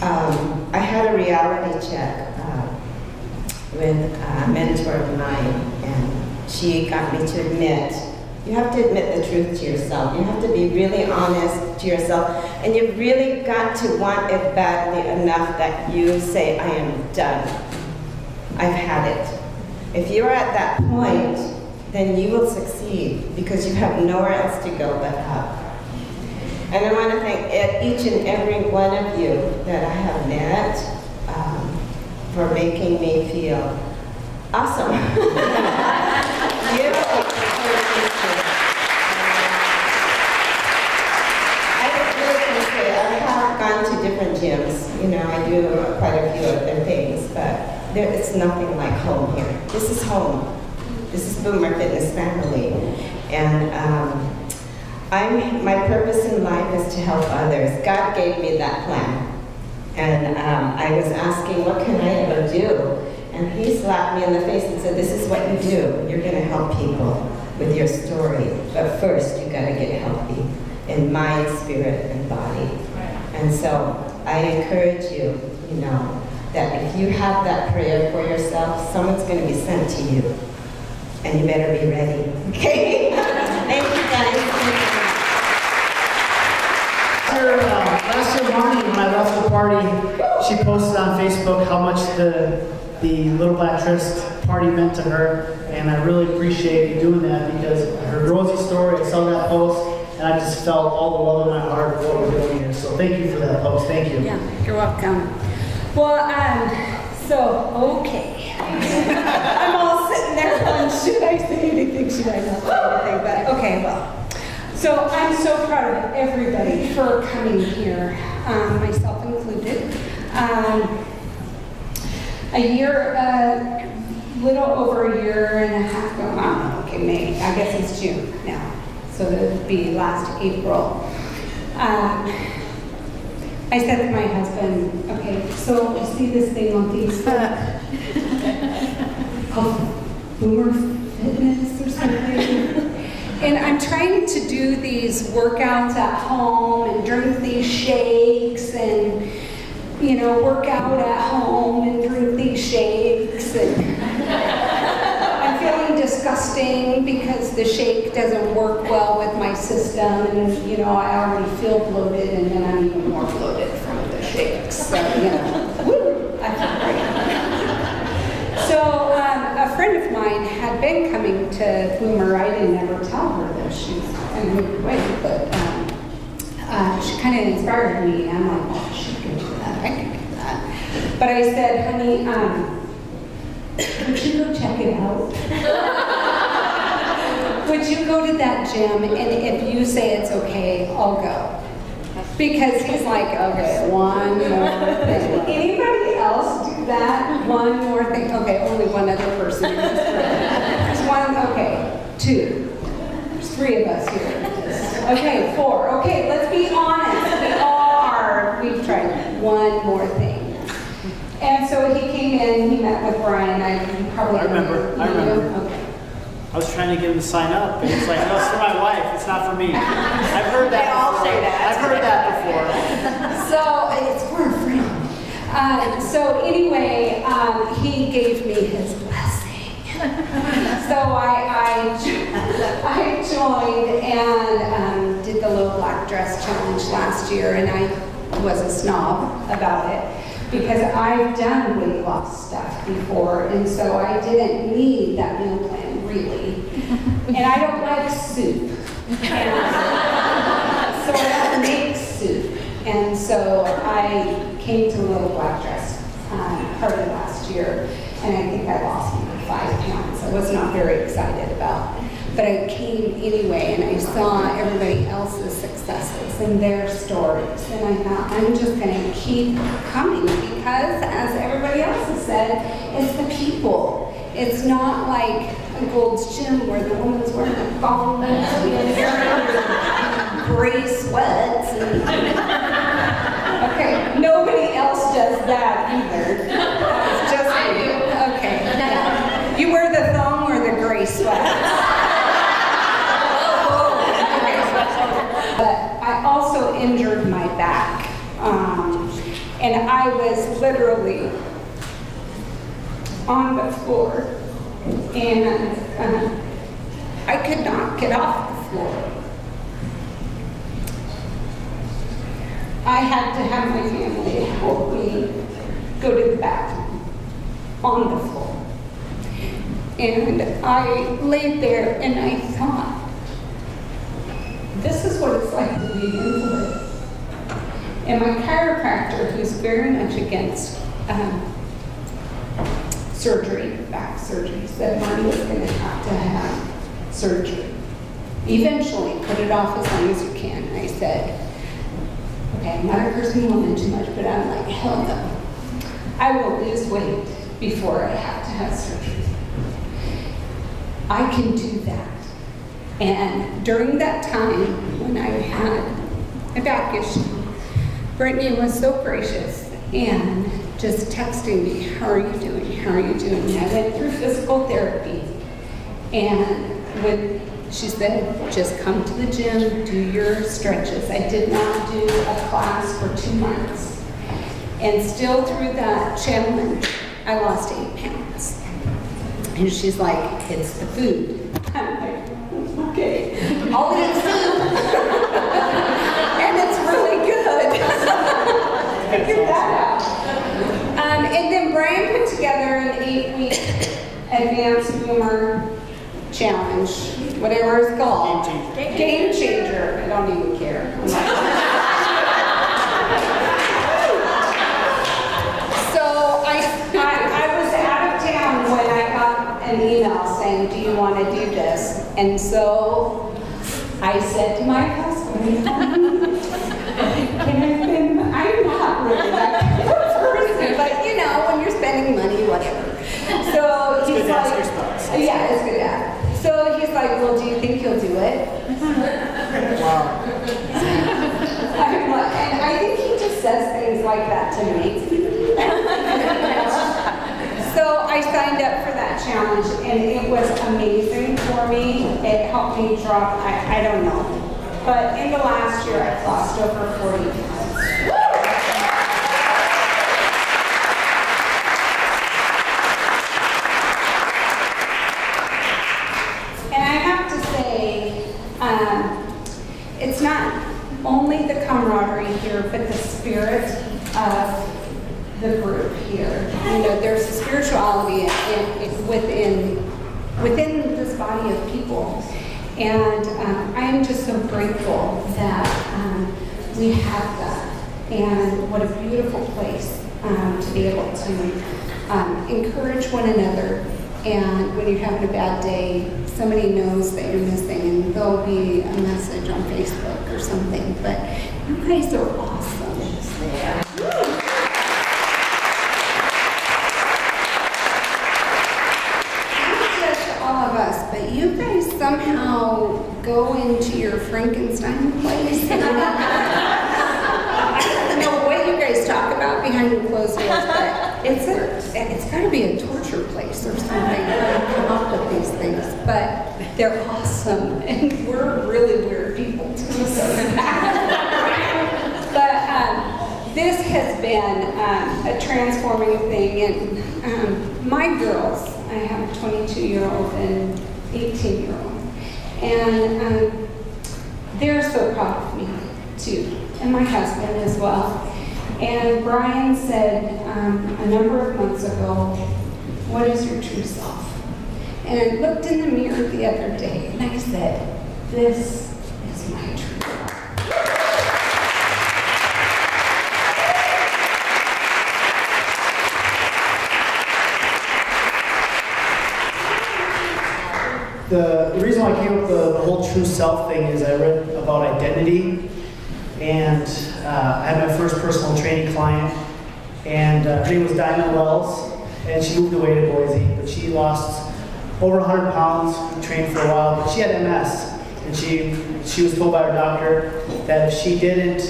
[SPEAKER 2] I had a reality check with a mentor of mine, and she got me to admit, you have to admit the truth to yourself. You have to be really honest to yourself, and you've really got to want it badly enough that you say, I am done. I've had it. If you're at that point, then you will succeed because you have nowhere else to go but up. And I want to thank each and every one of you that I have met for making me feel awesome. I have gone to different gyms. You know, I do quite a few other things, but it's nothing like home here. This is home. This is Boomer Fitness Family. And my purpose in life is to help others. God gave me that plan. And I was asking, what can I ever do? And he slapped me in the face and said, this is what you do. You're going to help people with your story. But first, you got to get healthy in mind, spirit, and body. And so I encourage you, you know, that if you have that prayer for yourself, someone's going to be sent to you. And you better be ready. Okay? Thank you, guys.
[SPEAKER 1] Last year morning when I left the party, she posted on Facebook how much the Little Black Dress party meant to her, and I really appreciate you doing that because I heard Rosie's story, I saw that post, and I just felt all the love in my heart of what we're doing here. So thank you for that post. Thank you.
[SPEAKER 18] Yeah, you're welcome. Well, okay. I'm all sitting there going, should I say anything? Should I not say anything? But okay, well. So I'm so proud of everybody for coming here, myself included. Little over a year and a half ago, okay, May, I guess it's June now. So that would be last April. I said to my husband, okay, so you see this thing on Facebook called Boomer Fitness or something? And I'm trying to do these workouts at home and drink these shakes and, you know, work out at home and drink these shakes. And I'm feeling disgusting because the shake doesn't work well with my system. And, you know, I already feel bloated and then I'm even more bloated from the shakes. So, you know, woo, I feel great. So a friend of mine had been coming to Boomer. I didn't ever tell her that she's kind of great, but she kind of inspired me. I'm like, well, she can do that. I can do that. But I said, honey, would you go check it out? Would you go to that gym? And if you say it's okay, I'll go. Because he's like, okay, one more thing. Anybody else do that? One more thing. Okay, only one other person in this room. There's one, okay, two. There's three of us here. Okay, four. Okay, let's be honest. We all are. We've tried one more thing. And so he came in, he met with Brian. I remember. Okay.
[SPEAKER 1] I was trying to get him to sign up, and it's like, no, it's for my wife, it's not for me. I've heard that before.
[SPEAKER 18] They all say that.
[SPEAKER 1] I've heard that before.
[SPEAKER 18] So, it's for a friend. So anyway, he gave me his blessing. So I joined and did the Little Black Dress Challenge last year, and I was a snob about it. Because I've done weight loss stuff before, and so I didn't need that meal plan, really. And I don't like soup. So I don't make soup. And so I came to Little Black Dress party last year, and I think I lost maybe 5 pounds. I was not very excited about. But I came anyway, and I saw everybody else's successes and their stories. And I thought, I'm just going to keep coming because, as everybody else has said, it's the people. It's not like a Gold's Gym where the woman's wearing a thong and gray sweats. And okay, nobody else does that either. It's just okay. Yeah. You wear the thong or the gray sweats. But I also injured my back, and I was literally on the floor, and I could not get off the floor. I had to have my family help me go to the bathroom on the floor. And I laid there and I thought, this is what it's like to be an invalid. And my chiropractor, who's very much against surgery, back surgery, said Marty was going to have surgery. Eventually, put it off as long as you can. I said, okay, I'm not a cursing woman too much, but I'm like, hell no. I will lose weight before I have to have surgery. I can do that. And during that time, when I had a back issue, Brittany was so gracious and just texting me, how are you doing? How are you doing? And I went through physical therapy. And when she said, just come to the gym, do your stretches. I did not do a class for 2 months. And still through that challenge, I lost 8 pounds. And she's like, it's the food. I'm like, okay, I'll eat food. And it's really good. Figure that out. And then Brian put together an 8-week advanced boomer challenge, whatever it's called. Game changer. I don't even care. So I was out of town when I got an email saying, do you want to do this? And so I said to my husband, I'm not really that kind of person, but you know, when you're spending money, whatever. So he's like, yeah, it's good to ask. So he's like, well, do you think you'll do it? Wow. And I think he just says things like that to me. So I signed up for that challenge, and it was amazing for me. It helped me drop, I don't know. But in the last year, I've lost over 40 pounds. And I have to say, it's not only the camaraderie here, but the spirit of the group here. You know, there's a spirituality within this body of people. And I am just so grateful that we have that. And what a beautiful place to be able to encourage one another. And when you're having a bad day, somebody knows that you're missing, and there'll be a message on Facebook or something. But you guys are awesome. But you guys somehow go into your Frankenstein place. I don't know what you guys talk about behind the closed doors, but it's got to be a torture place or something to come up with these things. But they're awesome, and we're really weird people too. But this has been a transforming thing, and my girls. I have a 22-year-old and 18-year-old, and they're so proud of me too, and my husband as well. And Brian said a number of months ago, what is your true self? And I looked in the mirror the other day and I said, this is my true self.
[SPEAKER 1] The reason why I came up with the whole true self thing is I read about identity, and I had my first personal training client, and her name was Diamond Wells, and she moved away to Boise, but she lost over 100 pounds, trained for a while, but she had MS, and she was told by her doctor that if she didn't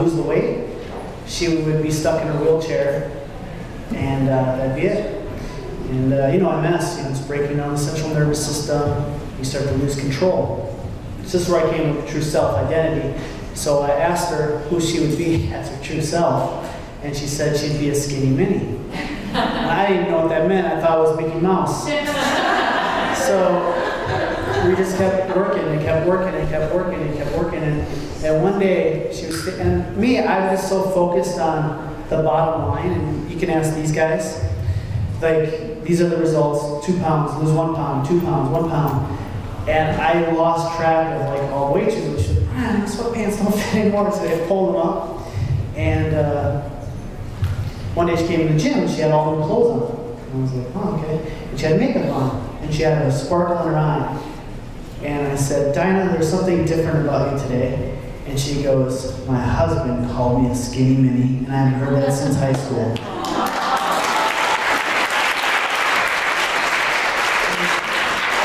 [SPEAKER 1] lose the weight, she would be stuck in her wheelchair, and that'd be it. And you know, MS, it's breaking down the central nervous system. You start to lose control. This is where I came with the true self identity. So I asked her who she would be as her true self, and she said she'd be a skinny mini. And I didn't know what that meant. I thought it was Mickey Mouse. So we just kept working and kept working and kept working and kept working. And one day she was, and me, I was so focused on the bottom line. And you can ask these guys, like, these are the results: 2 pounds, lose 1 pound, 2 pounds, 1 pound. And I lost track of like all weight changes. She said, "Man, my sweatpants don't fit anymore." So I pulled them up. And one day she came in the gym and she had all new clothes on. And I was like, "Oh, okay." And she had makeup on. And she had a sparkle in her eye. And I said, "Dinah, there's something different about you today." And she goes, "My husband called me a skinny mini, and I haven't heard that since high school."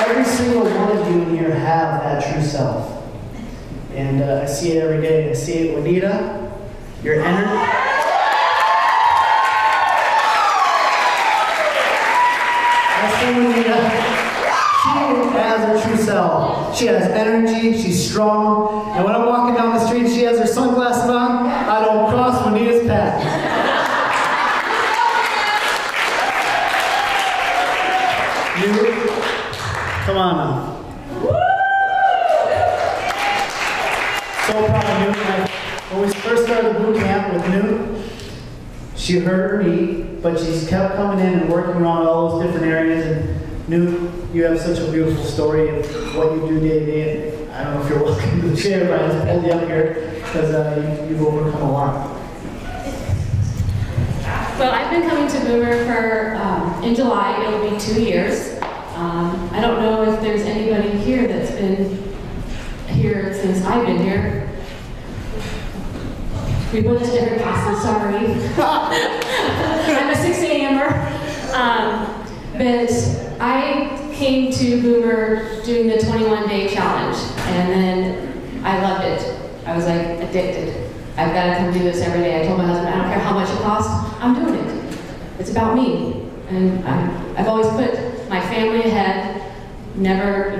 [SPEAKER 1] Every single one of you in here have that true self. And I see it every day. I see it, Juanita, your energy. She has her true self. She has energy, she's strong, and when I'm walking down the street and she has her sunglasses on, I don't cross Juanita's path. You, come on now. So proud of Newt. When we first started the boot camp with Newt, she hurt her knee, but she's kept coming in and working around all those different areas. And Newt, you have such a beautiful story of what you do day to day. And I don't know if you're welcome to the chair, but I just pulled you up here because you've overcome a lot.
[SPEAKER 19] Well, I've been coming to Boomer for, in July, it'll be 2 years. I don't know if there's anybody here that's been here since I've been here. We went to different classes, sorry. I'm a 6 a.m.er. But I came to Boomer doing the 21-day challenge, and then I loved it. I was like addicted. I've got to come do this every day. I told my husband, I don't care how much it costs, I'm doing it. It's about me. And I've always put my family ahead, never,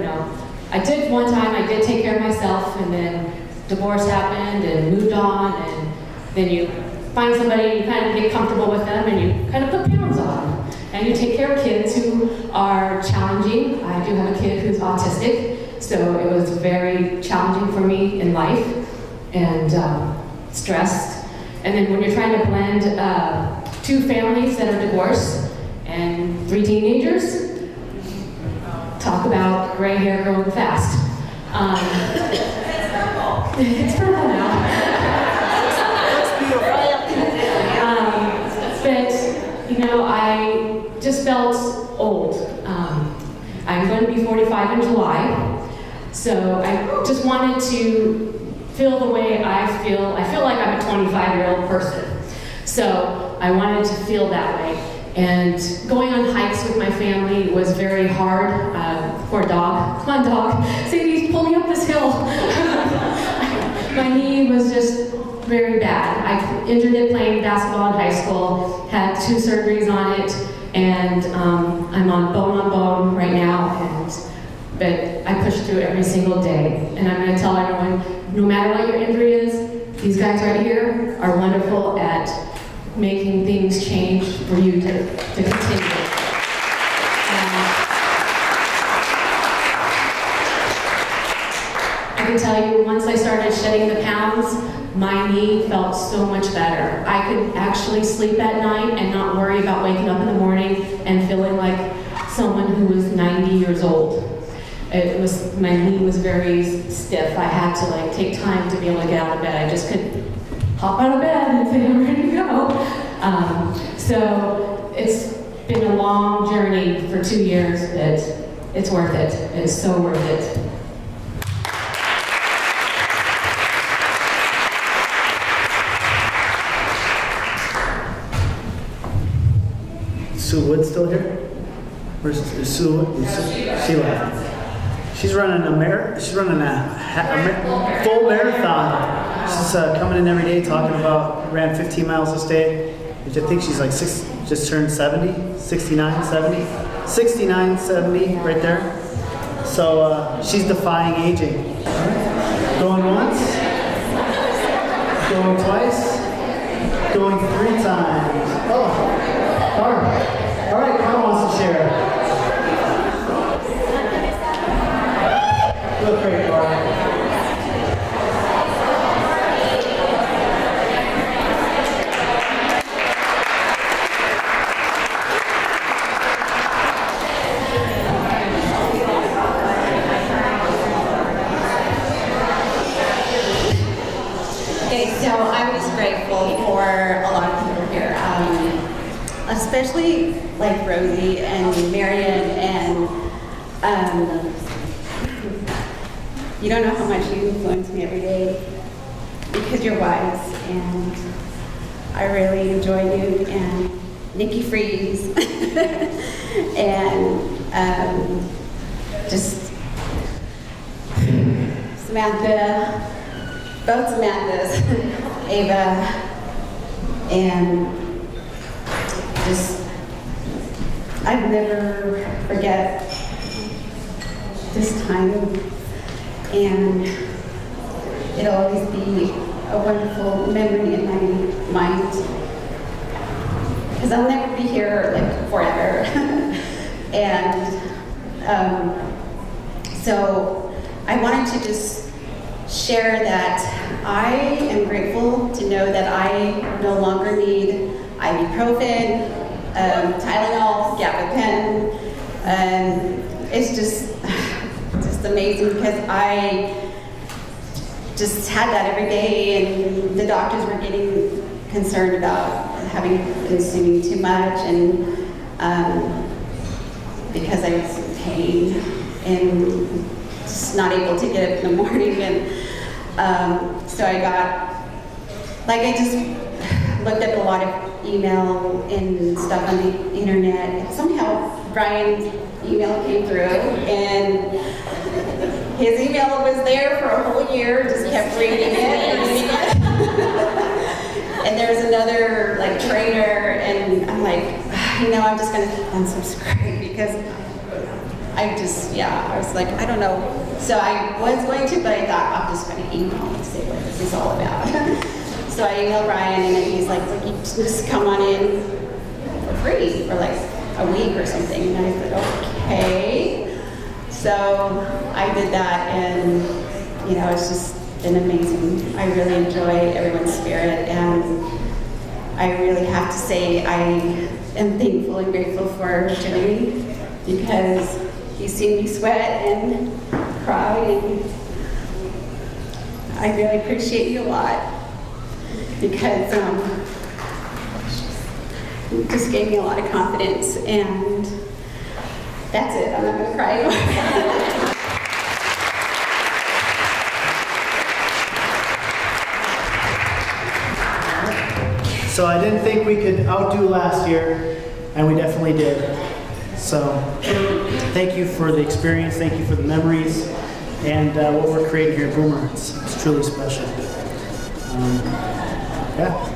[SPEAKER 19] I did one time, I did take care of myself, and then divorce happened and moved on, and then you find somebody and you kind of get comfortable with them and you kind of put pounds on. And you take care of kids who are challenging. I do have a kid who's autistic, so it was very challenging for me in life and stressed. And then when you're trying to blend 2 families that are divorced and 3 teenagers, talk about gray hair growing fast. It's purple now. But, I just felt old. I'm going to be 45 in July, so I just wanted to feel the way I feel. I feel like I'm a 25-year-old person, so I wanted to feel that way. And going on hikes with my family was very hard. Poor dog. Come on, dog. Sadie, pull me up this hill. My knee was just very bad. I injured it playing basketball in high school, had 2 surgeries on it, and I'm on bone right now, but I push through every single day. And I'm going to tell everyone, no matter what your injury is, these guys right here are wonderful at making things change for you to continue. I can tell you, once I started shedding the pounds, my knee felt so much better. I could actually sleep at night and not worry about waking up in the morning and feeling like someone who was 90 years old. My knee was very stiff. I had to take time to be able to get out of bed. I just couldn't hop out of bed and say I'm ready to go. So it's been a long journey for 2 years, but it's worth it. It's so worth it.
[SPEAKER 1] Sue Wood still here? Where's Sue Wood? She left. She's running a full marathon. She's coming in every day talking about, ran 15 miles this day. I think she's like just turned 70, 69, 70. 69, 70, right there. So she's defying aging. Going once, going twice, going 3 times. Oh, all right, Carl wants to share. Look great, Carl.
[SPEAKER 20] So I was grateful for a lot of people here, especially like Rosie and Marion, and you don't know how much you influence me every day because you're wise, and I really enjoy you, and Nikki Freeze, and just Samantha. Both Samantha's, Ava, and just, I'd never forget this time, and it'll always be a wonderful memory in my mind, because I'll never be here like forever. And so I wanted to just share that I am grateful to know that I no longer need ibuprofen, Tylenol, gabapentin. It's just amazing because I just had that every day, and the doctors were getting concerned about having consuming too much, and because I was in pain and just not able to get up in the morning, and so I just looked up a lot of email and stuff on the internet, and somehow Brian's email came through, and his email was there for a whole year, just kept reading it and reading it. And there was another like trainer, and I'm like, I'm just gonna unsubscribe because I was like, I don't know. So I was going to, but I thought I'm just going to email and say what this is all about. So I emailed Ryan, and he's like, you just come on in for free for like a week or something. And I said, okay. So I did that, and it's just been amazing. I really enjoy everyone's spirit, and I really have to say I am thankful and grateful for Jimmy, because he's seen me sweat and cry, and I really appreciate you a lot, because you just gave me a lot of confidence, and that's it. I'm not going to cry anymore.
[SPEAKER 1] So I didn't think we could outdo last year, and we definitely did. So thank you for the experience, thank you for the memories, and what we're creating here at Boomer. It's truly special. Yeah.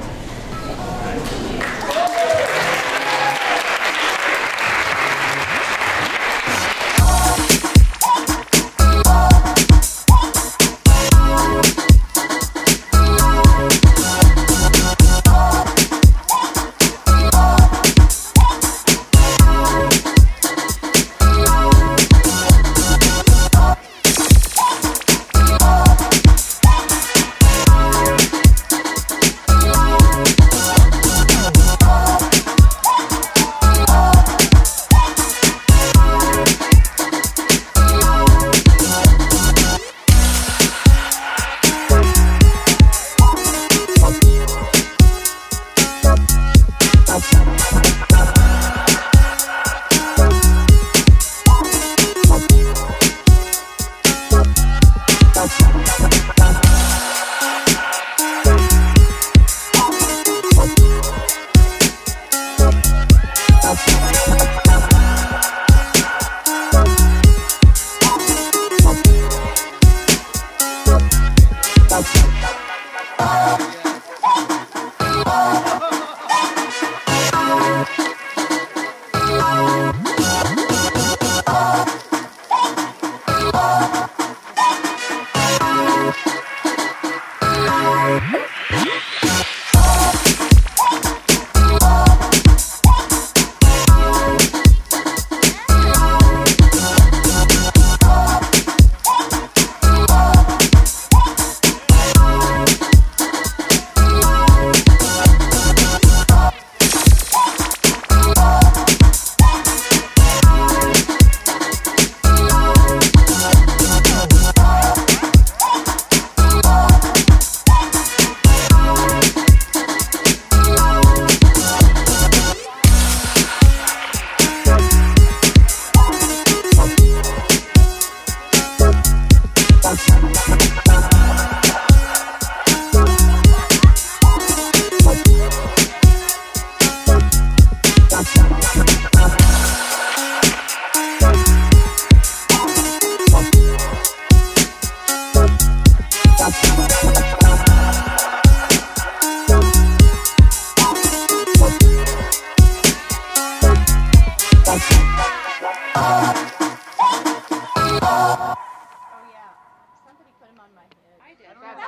[SPEAKER 16] That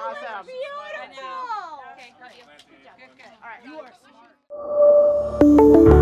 [SPEAKER 16] was beautiful.
[SPEAKER 1] All right, yours.